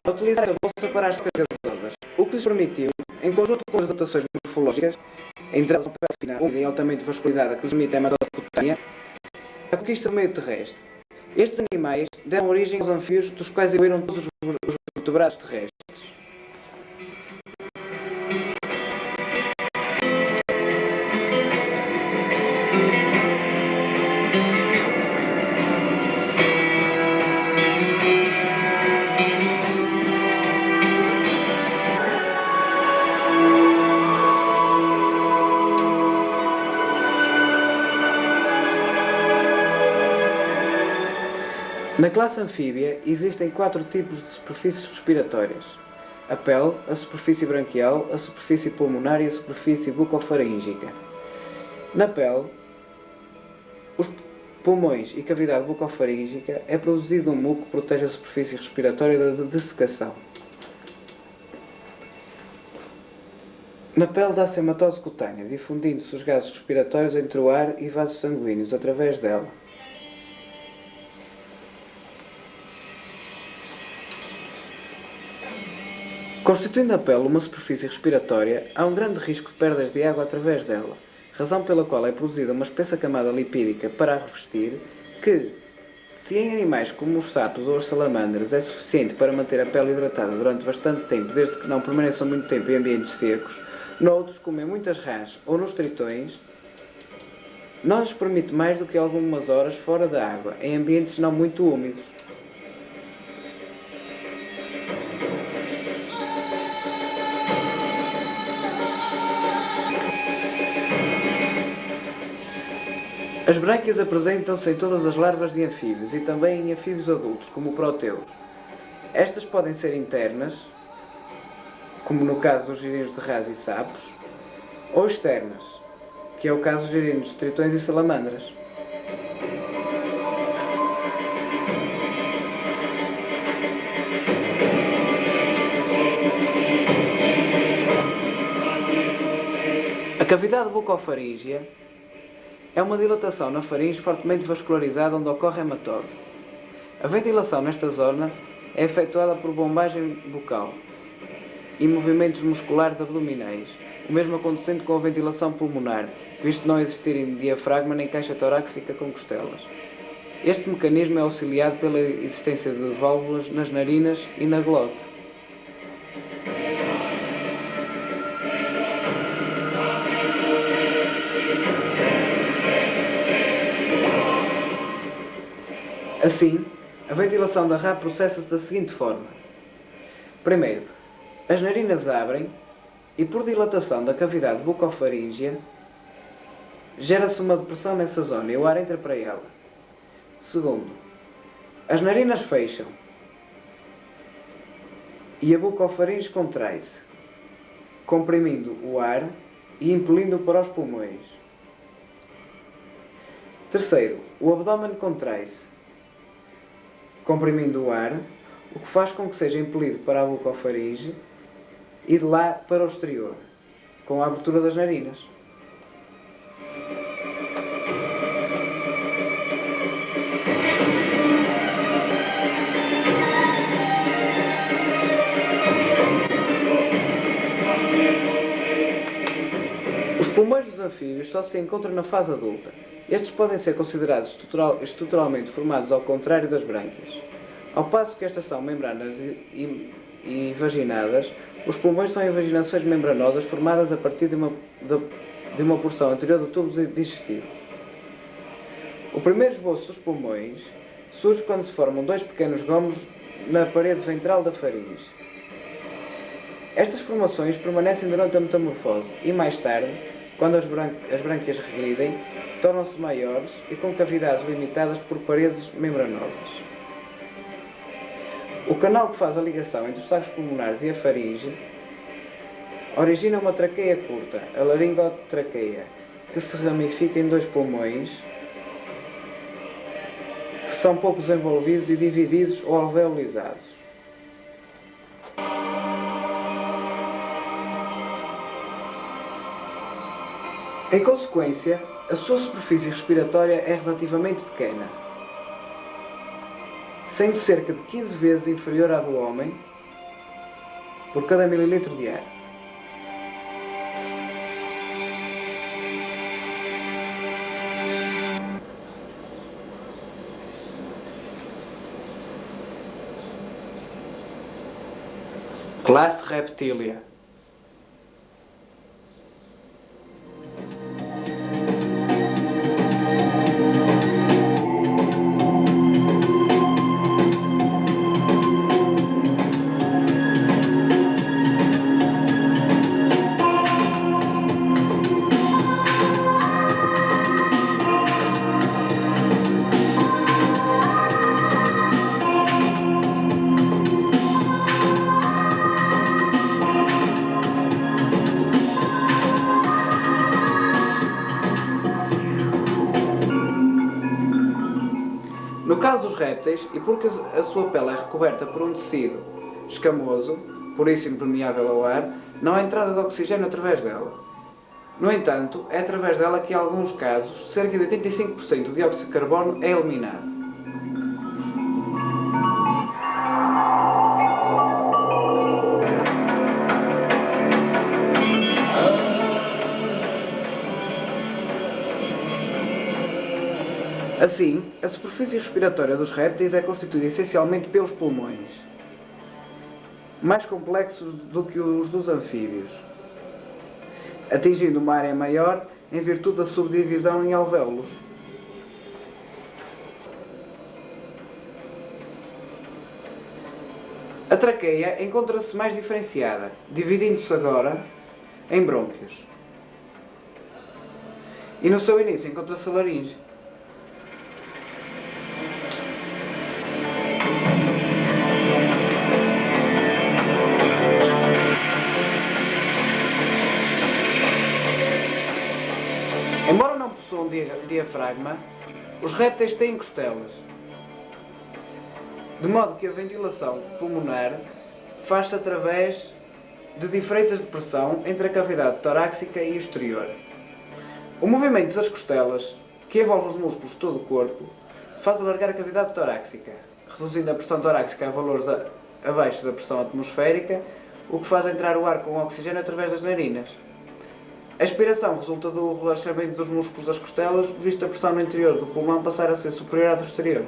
a utilizar a bolsa para as trocas gasosas, o que lhes permitiu, em conjunto com as adaptações morfológicas, entre elas uma pele fina, úmida e altamente vascularizada que lhes permite a hematose cutânea, a conquista do meio terrestre. Estes animais deram origem aos anfíbios, dos quais evoluíram todos os vertebrados terrestres. Na classe anfíbia existem 4 tipos de superfícies respiratórias: a pele, a superfície branquial, a superfície pulmonar e a superfície bucofaríngea. Na pele, os pulmões e cavidade bucofaríngea é produzido um muco que protege a superfície respiratória da dessecação. Na pele dá-se hematose cutânea, difundindo-se os gases respiratórios entre o ar e vasos sanguíneos através dela. Constituindo a pele uma superfície respiratória, há um grande risco de perdas de água através dela, razão pela qual é produzida uma espessa camada lipídica para a revestir, que, se em animais como os sapos ou as salamandras é suficiente para manter a pele hidratada durante bastante tempo, desde que não permaneçam muito tempo em ambientes secos, noutros, como em muitas rãs ou nos tritões, não lhes permite mais do que algumas horas fora da água, em ambientes não muito úmidos. As brânquias apresentam-se em todas as larvas de anfíbios e também em anfíbios adultos, como o proteu. Estas podem ser internas, como no caso dos girinos de rãs e sapos, ou externas, que é o caso dos girinos de tritões e salamandras. A cavidade bucofaríngea é uma dilatação na faringe fortemente vascularizada onde ocorre a hematose. A ventilação nesta zona é efetuada por bombagem bucal e movimentos musculares abdominais, o mesmo acontecendo com a ventilação pulmonar, visto não existirem diafragma nem caixa torácica com costelas. Este mecanismo é auxiliado pela existência de válvulas nas narinas e na glote. Assim, a ventilação da rã processa-se da seguinte forma. Primeiro, as narinas abrem e, por dilatação da cavidade bucofaríngea, gera-se uma depressão nessa zona e o ar entra para ela. Segundo, as narinas fecham e a bucofaringe contrai-se, comprimindo o ar e impelindo-o para os pulmões. Terceiro, o abdômen contrai-se, comprimindo o ar, o que faz com que seja impelido para a boca ou faringe e de lá para o exterior, com a abertura das narinas. Os pulmões dos anfíbios só se encontram na fase adulta. Estes podem ser considerados estruturalmente formados ao contrário das brânquias. Ao passo que estas são membranas e vaginadas, os pulmões são invaginações membranosas formadas a partir de uma porção anterior do tubo digestivo. O primeiro esboço dos pulmões surge quando se formam dois pequenos gomos na parede ventral da faringe. Estas formações permanecem durante a metamorfose e, mais tarde, quando as brânquias regridem, tornam-se maiores e com cavidades limitadas por paredes membranosas. O canal que faz a ligação entre os sacos pulmonares e a faringe origina uma traqueia curta, a laringotraqueia, que se ramifica em dois pulmões que são pouco desenvolvidos e divididos ou alveolizados. Em consequência, a sua superfície respiratória é relativamente pequena, sendo cerca de 15 vezes inferior à do homem por cada mililitro de ar. Classe Reptilia. No caso dos répteis, e porque a sua pele é recoberta por um tecido escamoso, por isso impermeável ao ar, não há entrada de oxigênio através dela. No entanto, é através dela que, em alguns casos, cerca de 85% do dióxido de carbono é eliminado. Assim, a superfície respiratória dos répteis é constituída essencialmente pelos pulmões, mais complexos do que os dos anfíbios, atingindo uma área maior em virtude da subdivisão em alvéolos. A traqueia encontra-se mais diferenciada, dividindo-se agora em brônquios. E no seu início encontra-se a laringe. Embora não possuam diafragma, os répteis têm costelas, de modo que a ventilação pulmonar faz-se através de diferenças de pressão entre a cavidade torácica e o exterior. O movimento das costelas, que envolve os músculos de todo o corpo, faz alargar a cavidade torácica, reduzindo a pressão torácica a valores abaixo da pressão atmosférica, o que faz entrar o ar com oxigênio através das narinas. A expiração resulta do relaxamento dos músculos das costelas, visto a pressão no interior do pulmão passar a ser superior à do exterior.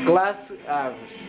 Classe Aves.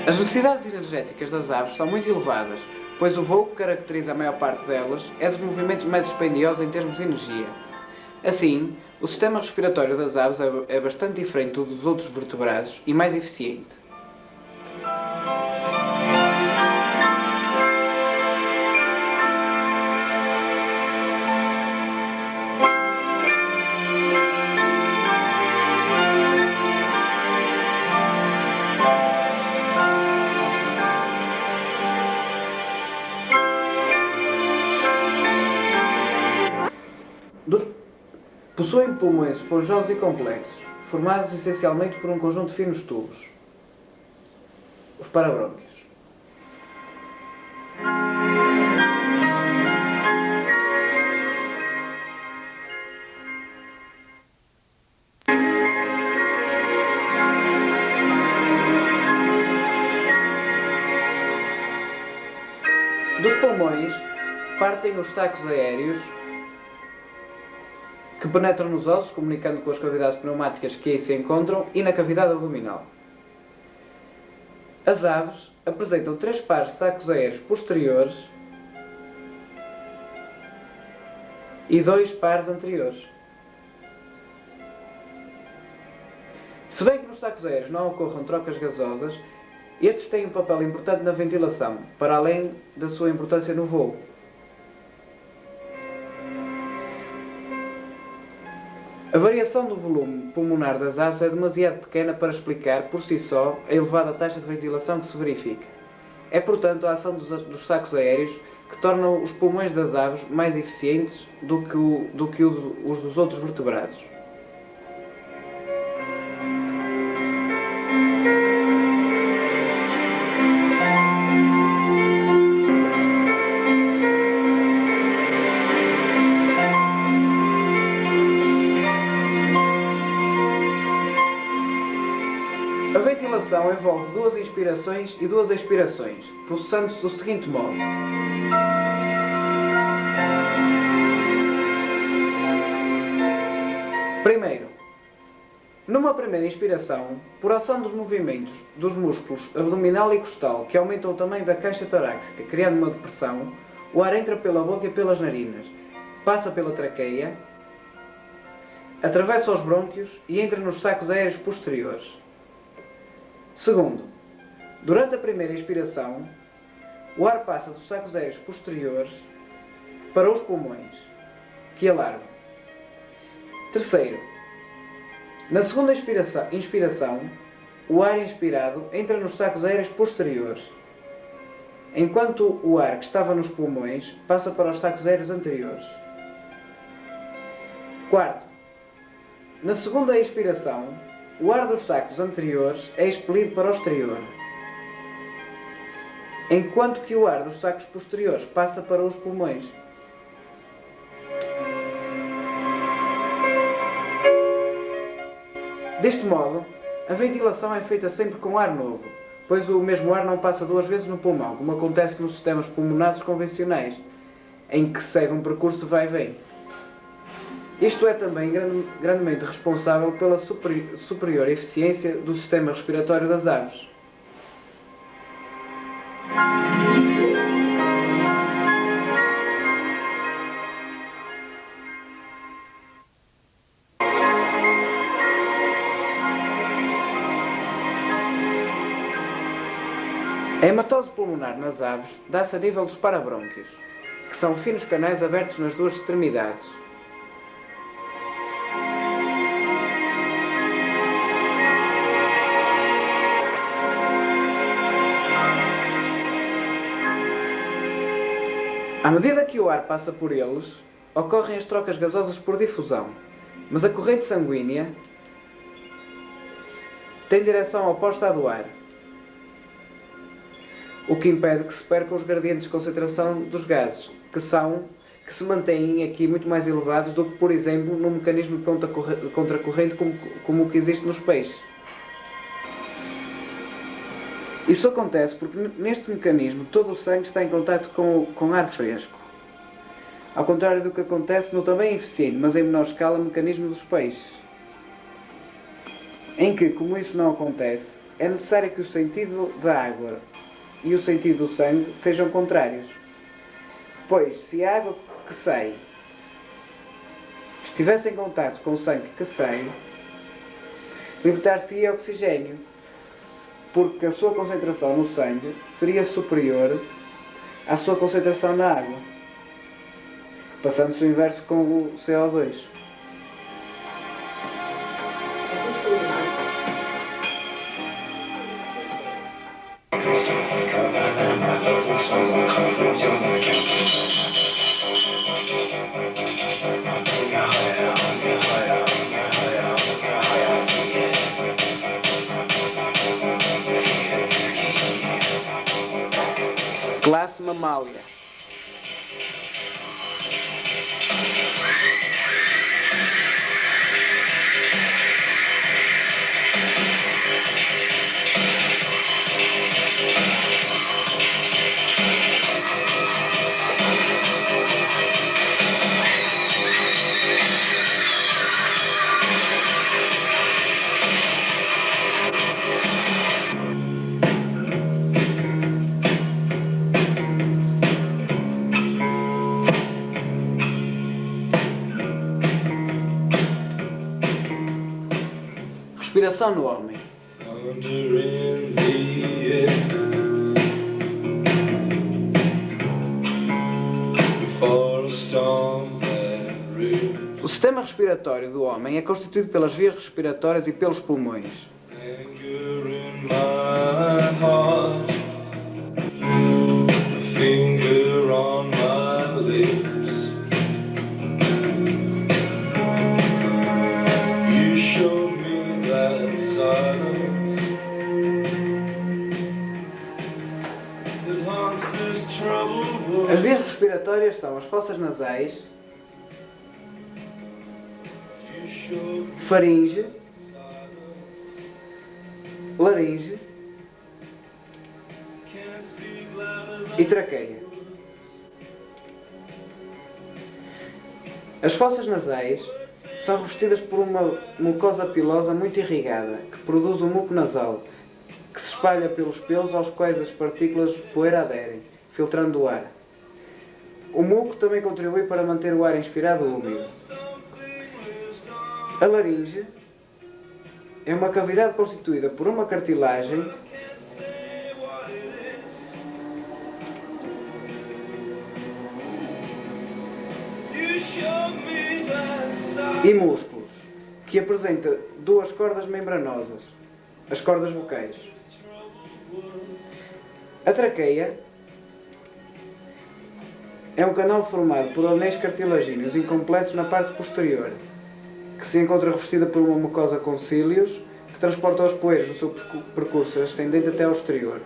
As necessidades energéticas das aves são muito elevadas, pois o voo que caracteriza a maior parte delas é dos movimentos mais dispendiosos em termos de energia. Assim, o sistema respiratório das aves é bastante diferente do dos outros vertebrados e mais eficiente. Possuem pulmões esponjosos e complexos, formados essencialmente por um conjunto de finos tubos, os parabrônquios. Dos pulmões partem os sacos aéreos que penetram nos ossos, comunicando com as cavidades pneumáticas que aí se encontram e na cavidade abdominal. As aves apresentam 3 pares de sacos aéreos posteriores e 2 pares anteriores. Se bem que nos sacos aéreos não ocorram trocas gasosas, estes têm um papel importante na ventilação, para além da sua importância no voo. A variação do volume pulmonar das aves é demasiado pequena para explicar, por si só, a elevada taxa de ventilação que se verifica. É, portanto, a ação dos sacos aéreos que tornam os pulmões das aves mais eficientes do que os dos outros vertebrados. A ventilação envolve 2 inspirações e 2 expirações, processando-se do seguinte modo. Primeiro, numa primeira inspiração, por ação dos movimentos dos músculos abdominal e costal que aumentam o tamanho da caixa torácica, criando uma depressão, o ar entra pela boca e pelas narinas, passa pela traqueia, atravessa os brônquios e entra nos sacos aéreos posteriores. Segundo, durante a primeira inspiração, o ar passa dos sacos aéreos posteriores para os pulmões, que alargam. Terceiro, na segunda inspiração, o ar inspirado entra nos sacos aéreos posteriores, enquanto o ar que estava nos pulmões passa para os sacos aéreos anteriores. Quarto, na segunda expiração, o ar dos sacos anteriores é expelido para o exterior, enquanto que o ar dos sacos posteriores passa para os pulmões. Deste modo, a ventilação é feita sempre com ar novo, pois o mesmo ar não passa 2 vezes no pulmão, como acontece nos sistemas pulmonares convencionais, em que segue um percurso de vai e vem. Isto é também grandemente responsável pela superior eficiência do sistema respiratório das aves. A hematose pulmonar nas aves dá-se a nível dos parabrônquios, que são finos canais abertos nas 2 extremidades. À medida que o ar passa por eles, ocorrem as trocas gasosas por difusão, mas a corrente sanguínea tem direção oposta à do ar, o que impede que se percam os gradientes de concentração dos gases, que se mantêm aqui muito mais elevados do que, por exemplo, num mecanismo de contracorrente como o que existe nos peixes. Isso acontece porque neste mecanismo todo o sangue está em contato com ar fresco, ao contrário do que acontece no também eficiente, mas em menor escala, mecanismo dos peixes, em que, como isso não acontece, é necessário que o sentido da água e o sentido do sangue sejam contrários, pois se a água que sai estivesse em contato com o sangue que sai, libertar-se-ia oxigênio, porque a sua concentração no sangue seria superior à sua concentração na água, passando-se o inverso com o CO2. Classe Mamália. Respiração no homem. O sistema respiratório do homem é constituído pelas vias respiratórias e pelos pulmões. As vias respiratórias são as fossas nasais, faringe, laringe e traqueia. As fossas nasais são revestidas por uma mucosa pilosa muito irrigada, que produz um muco nasal, que se espalha pelos pelos aos quais as partículas de poeira aderem, filtrando o ar. O muco também contribui para manter o ar inspirado úmido. A laringe é uma cavidade constituída por uma cartilagem e músculos, que apresenta 2 cordas membranosas, as cordas vocais. A traqueia é um canal formado por anéis cartilagíneos incompletos na parte posterior, que se encontra revestida por uma mucosa com cílios, que transporta os poeiros no seu percurso ascendente até ao exterior.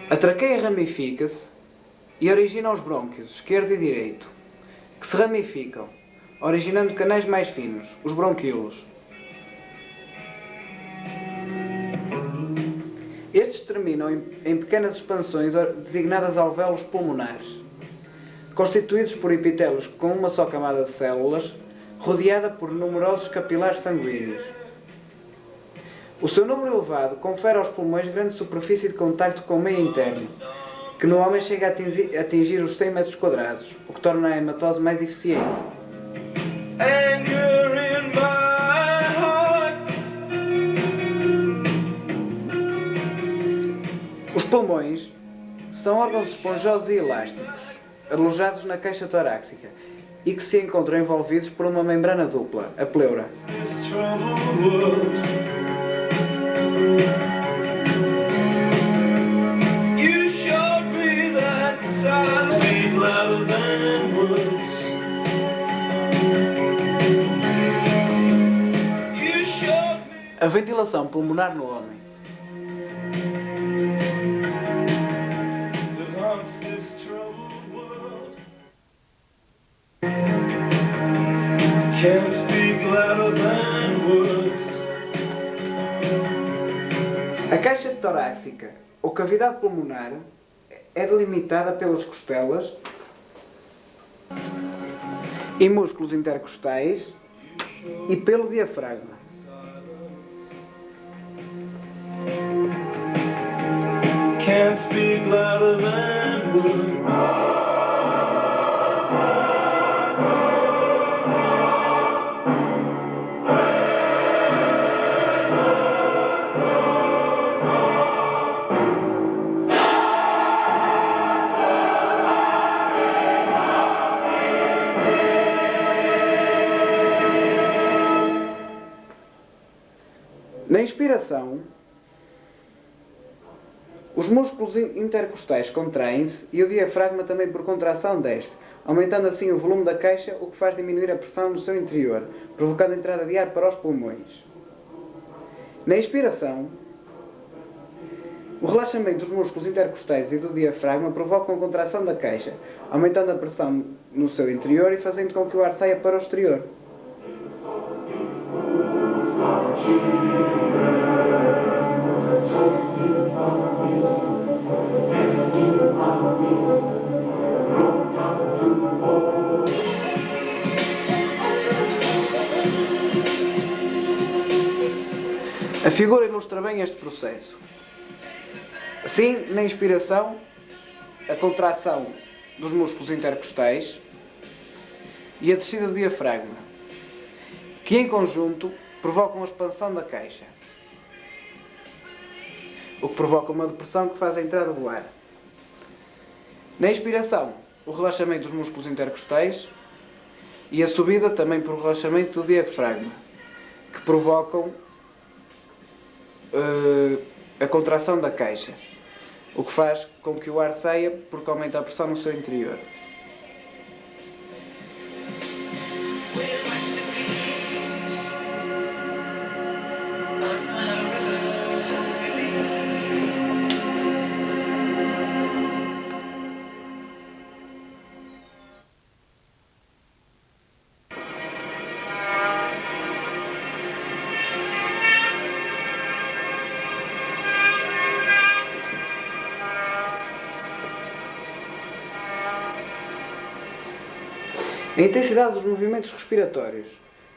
A traqueia ramifica-se e origina os brônquios, esquerdo e direito, que se ramificam, originando canais mais finos, os bronquíolos. Estes terminam em pequenas expansões designadas alvéolos pulmonares, constituídos por epitélios com uma só camada de células, rodeada por numerosos capilares sanguíneos. O seu número elevado confere aos pulmões grande superfície de contacto com o meio interno, que no homem chega a atingir os 100 metros quadrados, o que torna a hematose mais eficiente. Os pulmões são órgãos esponjosos e elásticos, alojados na caixa torácica e que se encontram envolvidos por uma membrana dupla, a pleura. A ventilação pulmonar no homem. A caixa torácica, ou cavidade pulmonar, é delimitada pelas costelas e músculos intercostais e pelo diafragma. Can't speak louder than words. Na inspiração, os músculos intercostais contraem-se e o diafragma também por contração desce, aumentando assim o volume da caixa, o que faz diminuir a pressão no seu interior, provocando a entrada de ar para os pulmões. Na inspiração, o relaxamento dos músculos intercostais e do diafragma provoca a contração da caixa, aumentando a pressão no seu interior e fazendo com que o ar saia para o exterior. A figura ilustra bem este processo. Assim, na inspiração, a contração dos músculos intercostais e a descida do diafragma, que em conjunto provocam a expansão da caixa, o que provoca uma depressão que faz a entrada do ar. Na inspiração, o relaxamento dos músculos intercostais e a subida também por relaxamento do diafragma, que provocam a contração da caixa, o que faz com que o ar saia porque aumenta a pressão no seu interior. A intensidade dos movimentos respiratórios,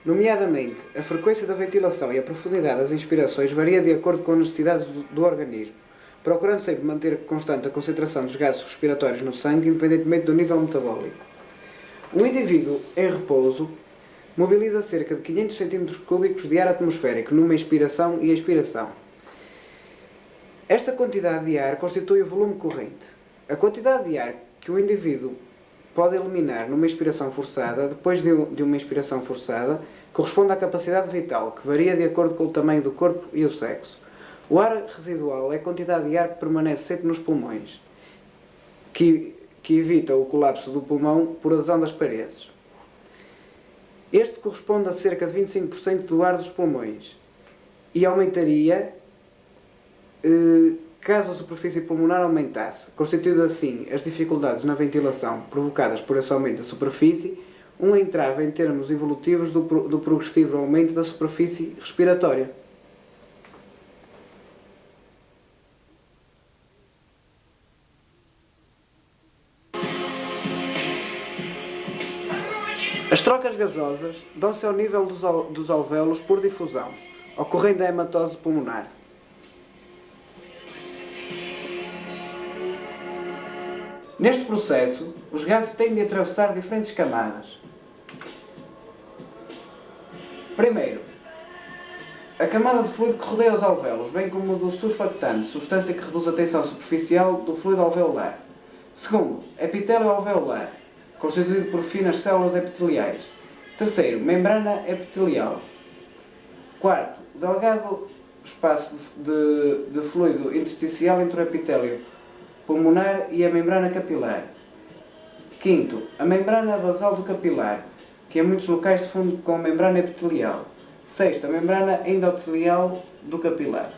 nomeadamente a frequência da ventilação e a profundidade das inspirações, varia de acordo com as necessidades do organismo, procurando sempre manter constante a concentração dos gases respiratórios no sangue, independentemente do nível metabólico. Um indivíduo em repouso mobiliza cerca de 500 cm3 de ar atmosférico numa inspiração e expiração. Esta quantidade de ar constitui o volume corrente. A quantidade de ar que o indivíduo pode eliminar numa inspiração forçada, depois de uma inspiração forçada, corresponde à capacidade vital, que varia de acordo com o tamanho do corpo e o sexo. O ar residual é a quantidade de ar que permanece sempre nos pulmões, que evita o colapso do pulmão por adesão das paredes. Este corresponde a cerca de 25% do ar dos pulmões e aumentaria caso a superfície pulmonar aumentasse, constituindo assim as dificuldades na ventilação provocadas por esse aumento da superfície, um entrave em termos evolutivos do progressivo aumento da superfície respiratória. As trocas gasosas dão-se ao nível dos alvéolos por difusão, ocorrendo a hematose pulmonar. Neste processo, os gases têm de atravessar diferentes camadas. Primeiro, a camada de fluido que rodeia os alvéolos, bem como do surfactante, substância que reduz a tensão superficial do fluido alveolar. Segundo, epitélio alveolar, constituído por finas células epiteliais. Terceiro, membrana epitelial. Quarto, delgado espaço de fluido intersticial entre o epitélio pulmonar e a membrana capilar. Quinto, a membrana basal do capilar, que em muitos locais se funde com a membrana epitelial. Sexto, a membrana endotelial do capilar.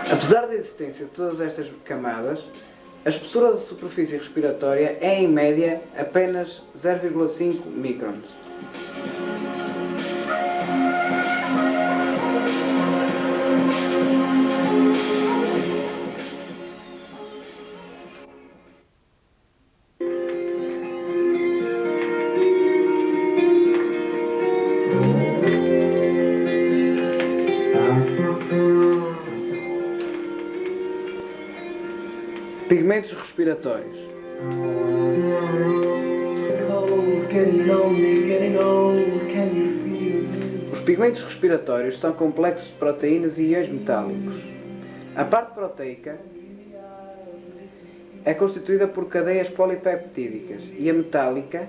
Apesar da existência de todas estas camadas, a espessura da superfície respiratória é, em média, apenas 0,5 microns. Pigmentos respiratórios. Os pigmentos respiratórios são complexos de proteínas e íons metálicos. A parte proteica é constituída por cadeias polipeptídicas e a metálica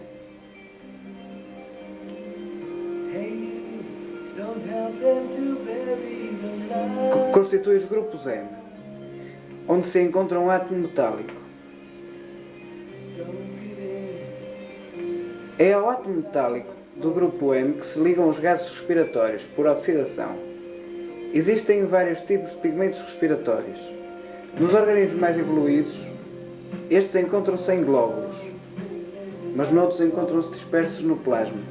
constitui os grupos M, onde se encontra um átomo metálico. É ao átomo metálico do grupo M que se ligam os gases respiratórios por oxidação. Existem vários tipos de pigmentos respiratórios. Nos organismos mais evoluídos, estes encontram-se em glóbulos, mas noutros encontram-se dispersos no plasma.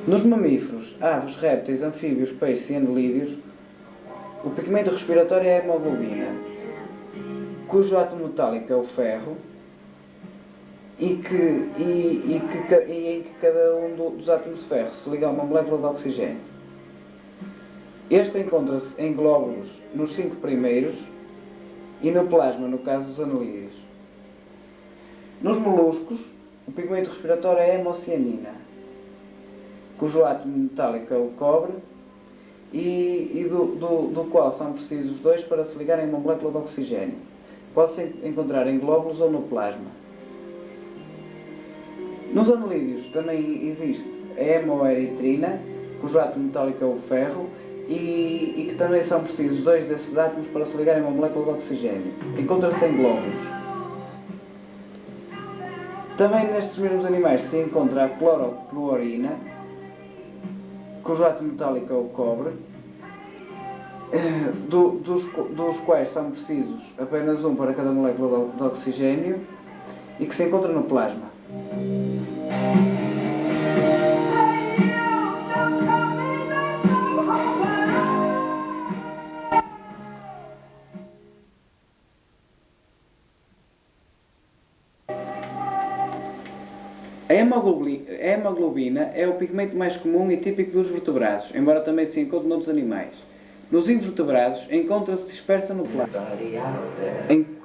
Nos mamíferos, aves, répteis, anfíbios, peixes e anelídeos, o pigmento respiratório é a hemoglobina, cujo átomo metálico é o ferro e em que cada um dos átomos de ferro se liga a uma molécula de oxigênio. Este encontra-se em glóbulos nos 5 primeiros e no plasma, no caso dos anelídeos. Nos moluscos, o pigmento respiratório é a hemocianina, cujo átomo metálico é o cobre e do qual são precisos 2 para se ligarem a uma molécula de oxigênio. Pode-se encontrar em glóbulos ou no plasma. Nos anelídeos também existe a hemoeritrina, cujo átomo metálico é o ferro e que também são precisos 2 desses átomos para se ligarem a uma molécula de oxigênio. Encontra-se em glóbulos. Também nestes mesmos animais se encontra a clorofluorina, cujo átomo metálico é o cobre, dos quais são precisos apenas um para cada molécula de oxigênio e que se encontra no plasma. A hemoglobina é o pigmento mais comum e típico dos vertebrados, embora também se encontre noutros animais. Nos invertebrados encontra-se dispersa no plasma,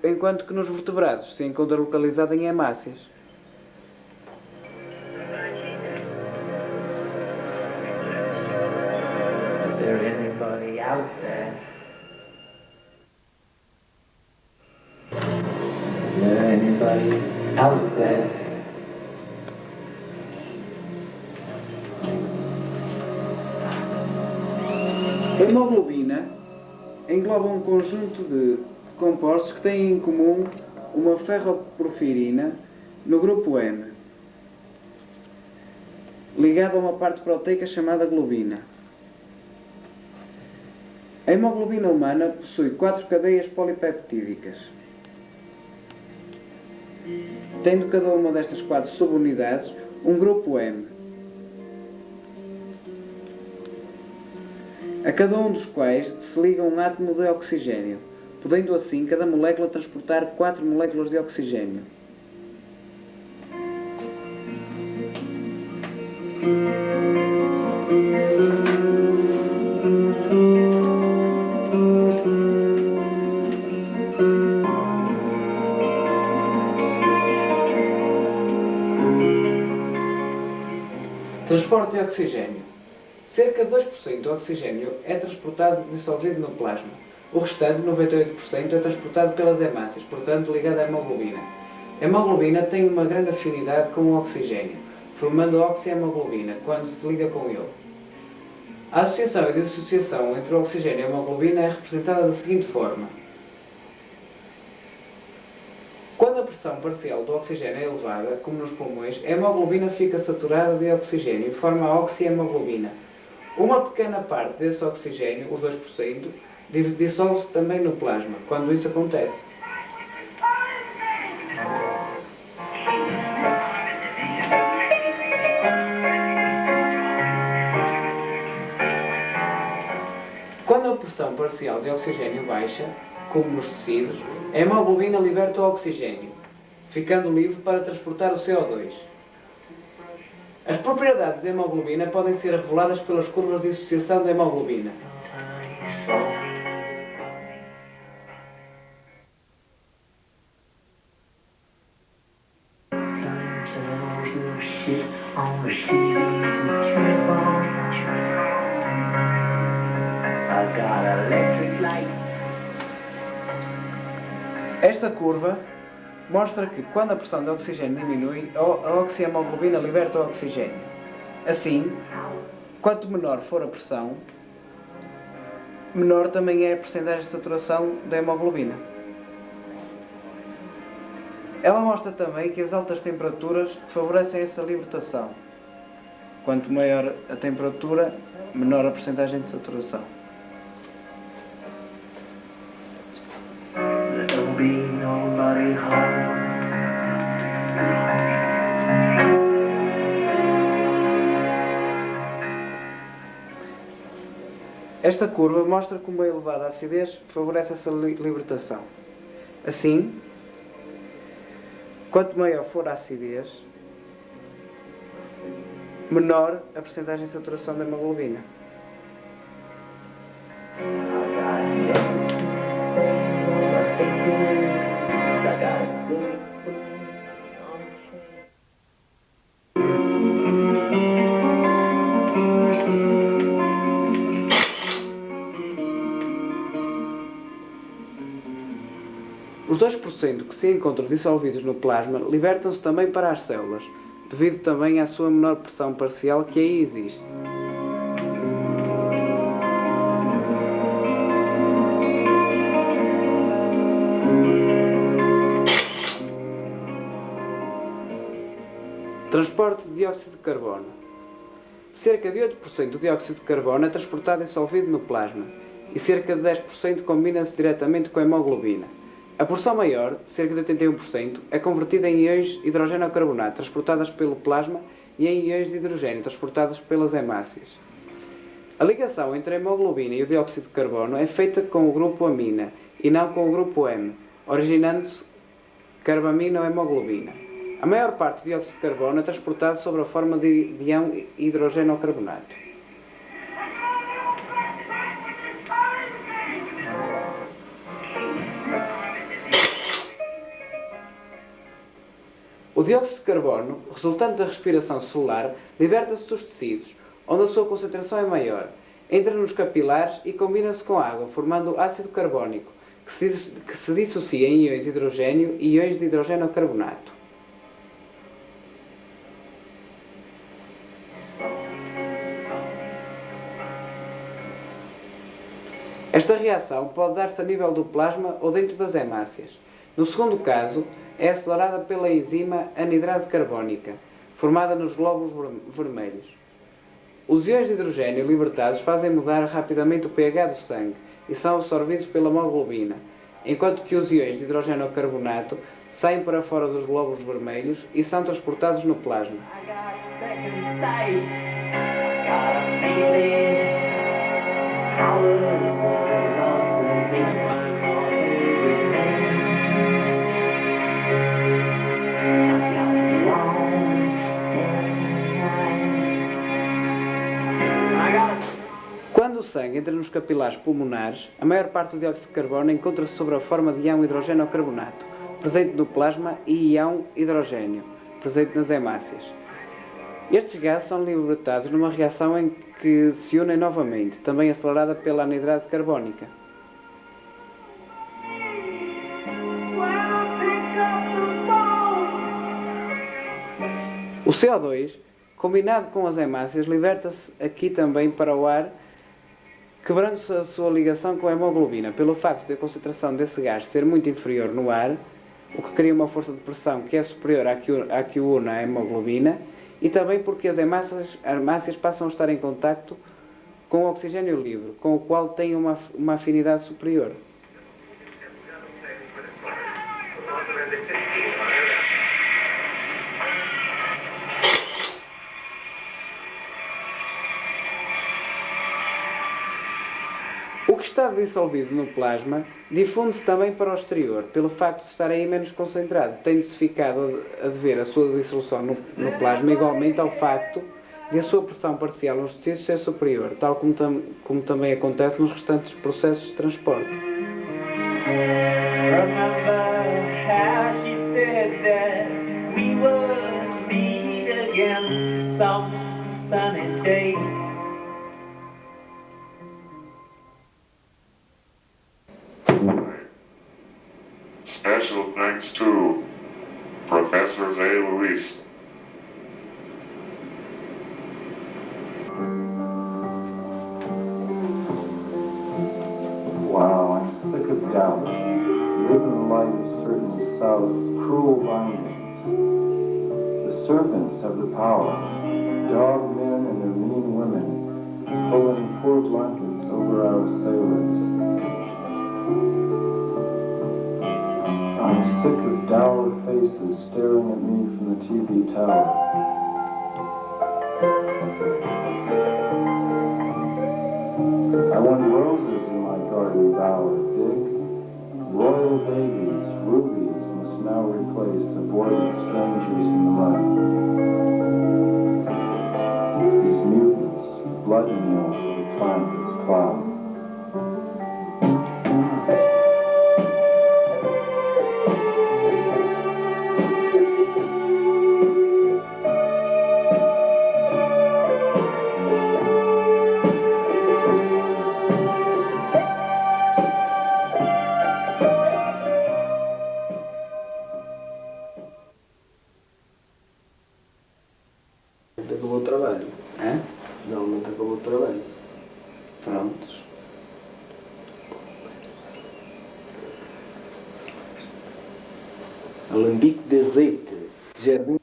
enquanto que nos vertebrados se encontra localizada em hemácias. Is there anybody out there? Is there anybody out there? A hemoglobina engloba um conjunto de compostos que têm em comum uma ferroporfirina no grupo M, ligado a uma parte proteica chamada globina. A hemoglobina humana possui 4 cadeias polipeptídicas, tendo cada uma destas 4 subunidades um grupo M, a cada um dos quais se liga um átomo de oxigênio, podendo assim cada molécula transportar 4 moléculas de oxigênio. Transporte de oxigênio. Cerca de 2% do oxigênio é transportado dissolvido no plasma. O restante, 98%, é transportado pelas hemácias, portanto ligado à hemoglobina. A hemoglobina tem uma grande afinidade com o oxigênio, formando a oxihemoglobina quando se liga com ele. A associação e dissociação entre o oxigênio e a hemoglobina é representada da seguinte forma. Quando a pressão parcial do oxigênio é elevada, como nos pulmões, a hemoglobina fica saturada de oxigênio e forma a oxihemoglobina. Uma pequena parte desse oxigênio, os 2%, dissolve-se também no plasma, quando isso acontece. Quando a pressão parcial de oxigênio baixa, como nos tecidos, a hemoglobina liberta o oxigênio, ficando livre para transportar o CO2. As propriedades da hemoglobina podem ser reveladas pelas curvas de dissociação da hemoglobina. Esta curva mostra que, quando a pressão de oxigênio diminui, a oxihemoglobina liberta o oxigênio. Assim, quanto menor for a pressão, menor também é a percentagem de saturação da hemoglobina. Ela mostra também que as altas temperaturas favorecem essa libertação. Quanto maior a temperatura, menor a percentagem de saturação. There'll be nobody home. Esta curva mostra como a elevada acidez favorece essa libertação. Assim, quanto maior for a acidez, menor a percentagem de saturação da hemoglobina. Os 2% que se encontram dissolvidos no plasma libertam-se também para as células, devido também à sua menor pressão parcial que aí existe. Transporte de dióxido de carbono. Cerca de 8% do dióxido de carbono é transportado dissolvido no plasma e cerca de 10% combina-se diretamente com a hemoglobina. A porção maior, cerca de 81%, é convertida em íons de hidrogenocarbonato transportadas pelo plasma e em íons de hidrogênio transportados pelas hemácias. A ligação entre a hemoglobina e o dióxido de carbono é feita com o grupo amina e não com o grupo M, originando-se carbaminohemoglobina. A maior parte do dióxido de carbono é transportado sob a forma de íon hidrogenocarbonato. O dióxido de carbono, resultante da respiração celular, liberta-se dos tecidos, onde a sua concentração é maior, entra nos capilares e combina-se com a água, formando ácido carbónico, que se dissocia em íons de hidrogênio e íons de hidrogenocarbonato. Esta reação pode dar-se a nível do plasma ou dentro das hemácias. No segundo caso, é acelerada pela enzima anidrase carbónica, formada nos glóbulos vermelhos. Os íons de hidrogênio libertados fazem mudar rapidamente o pH do sangue e são absorvidos pela hemoglobina, enquanto que os íons de hidrogênio carbonato saem para fora dos glóbulos vermelhos e são transportados no plasma. Quando o sangue entra nos capilares pulmonares, a maior parte do dióxido de carbono encontra-se sob a forma de íon hidrogênio carbonato, presente no plasma, e íon hidrogênio, presente nas hemácias. Estes gases são libertados numa reação em que se unem novamente, também acelerada pela anidrase carbónica. O CO2, combinado com as hemácias, liberta-se aqui também para o ar, quebrando-se a sua ligação com a hemoglobina, pelo facto de a concentração desse gás ser muito inferior no ar, o que cria uma força de pressão que é superior à que une a hemoglobina, e também porque as hemácias passam a estar em contacto com o oxigênio livre, com o qual têm uma afinidade superior. O que está dissolvido no plasma difunde-se também para o exterior, pelo facto de estar aí menos concentrado, tendo-se ficado a dever a sua dissolução no plasma igualmente ao facto de a sua pressão parcial nos tecidos ser superior, tal como também acontece nos restantes processos de transporte. Remember how she said that we would meet again some sunny day. Special thanks to Professor Zé Luis. Wow, I'm sick of doubt. Live in the light of certain south cruel bindings. The serpents have the power. Dog men and their mean women pulling poor blankets over our sailors. I'm sick of dour faces staring at me from the TV tower. I want roses in my garden bower, dig? Royal babies, rubies must now replace aborted strangers in the mud. These mutants, blood meal for the plant that's plowed. Acabou o trabalho. Hã? Finalmente acabou o trabalho. Prontos. Alambique de azeite. Jardim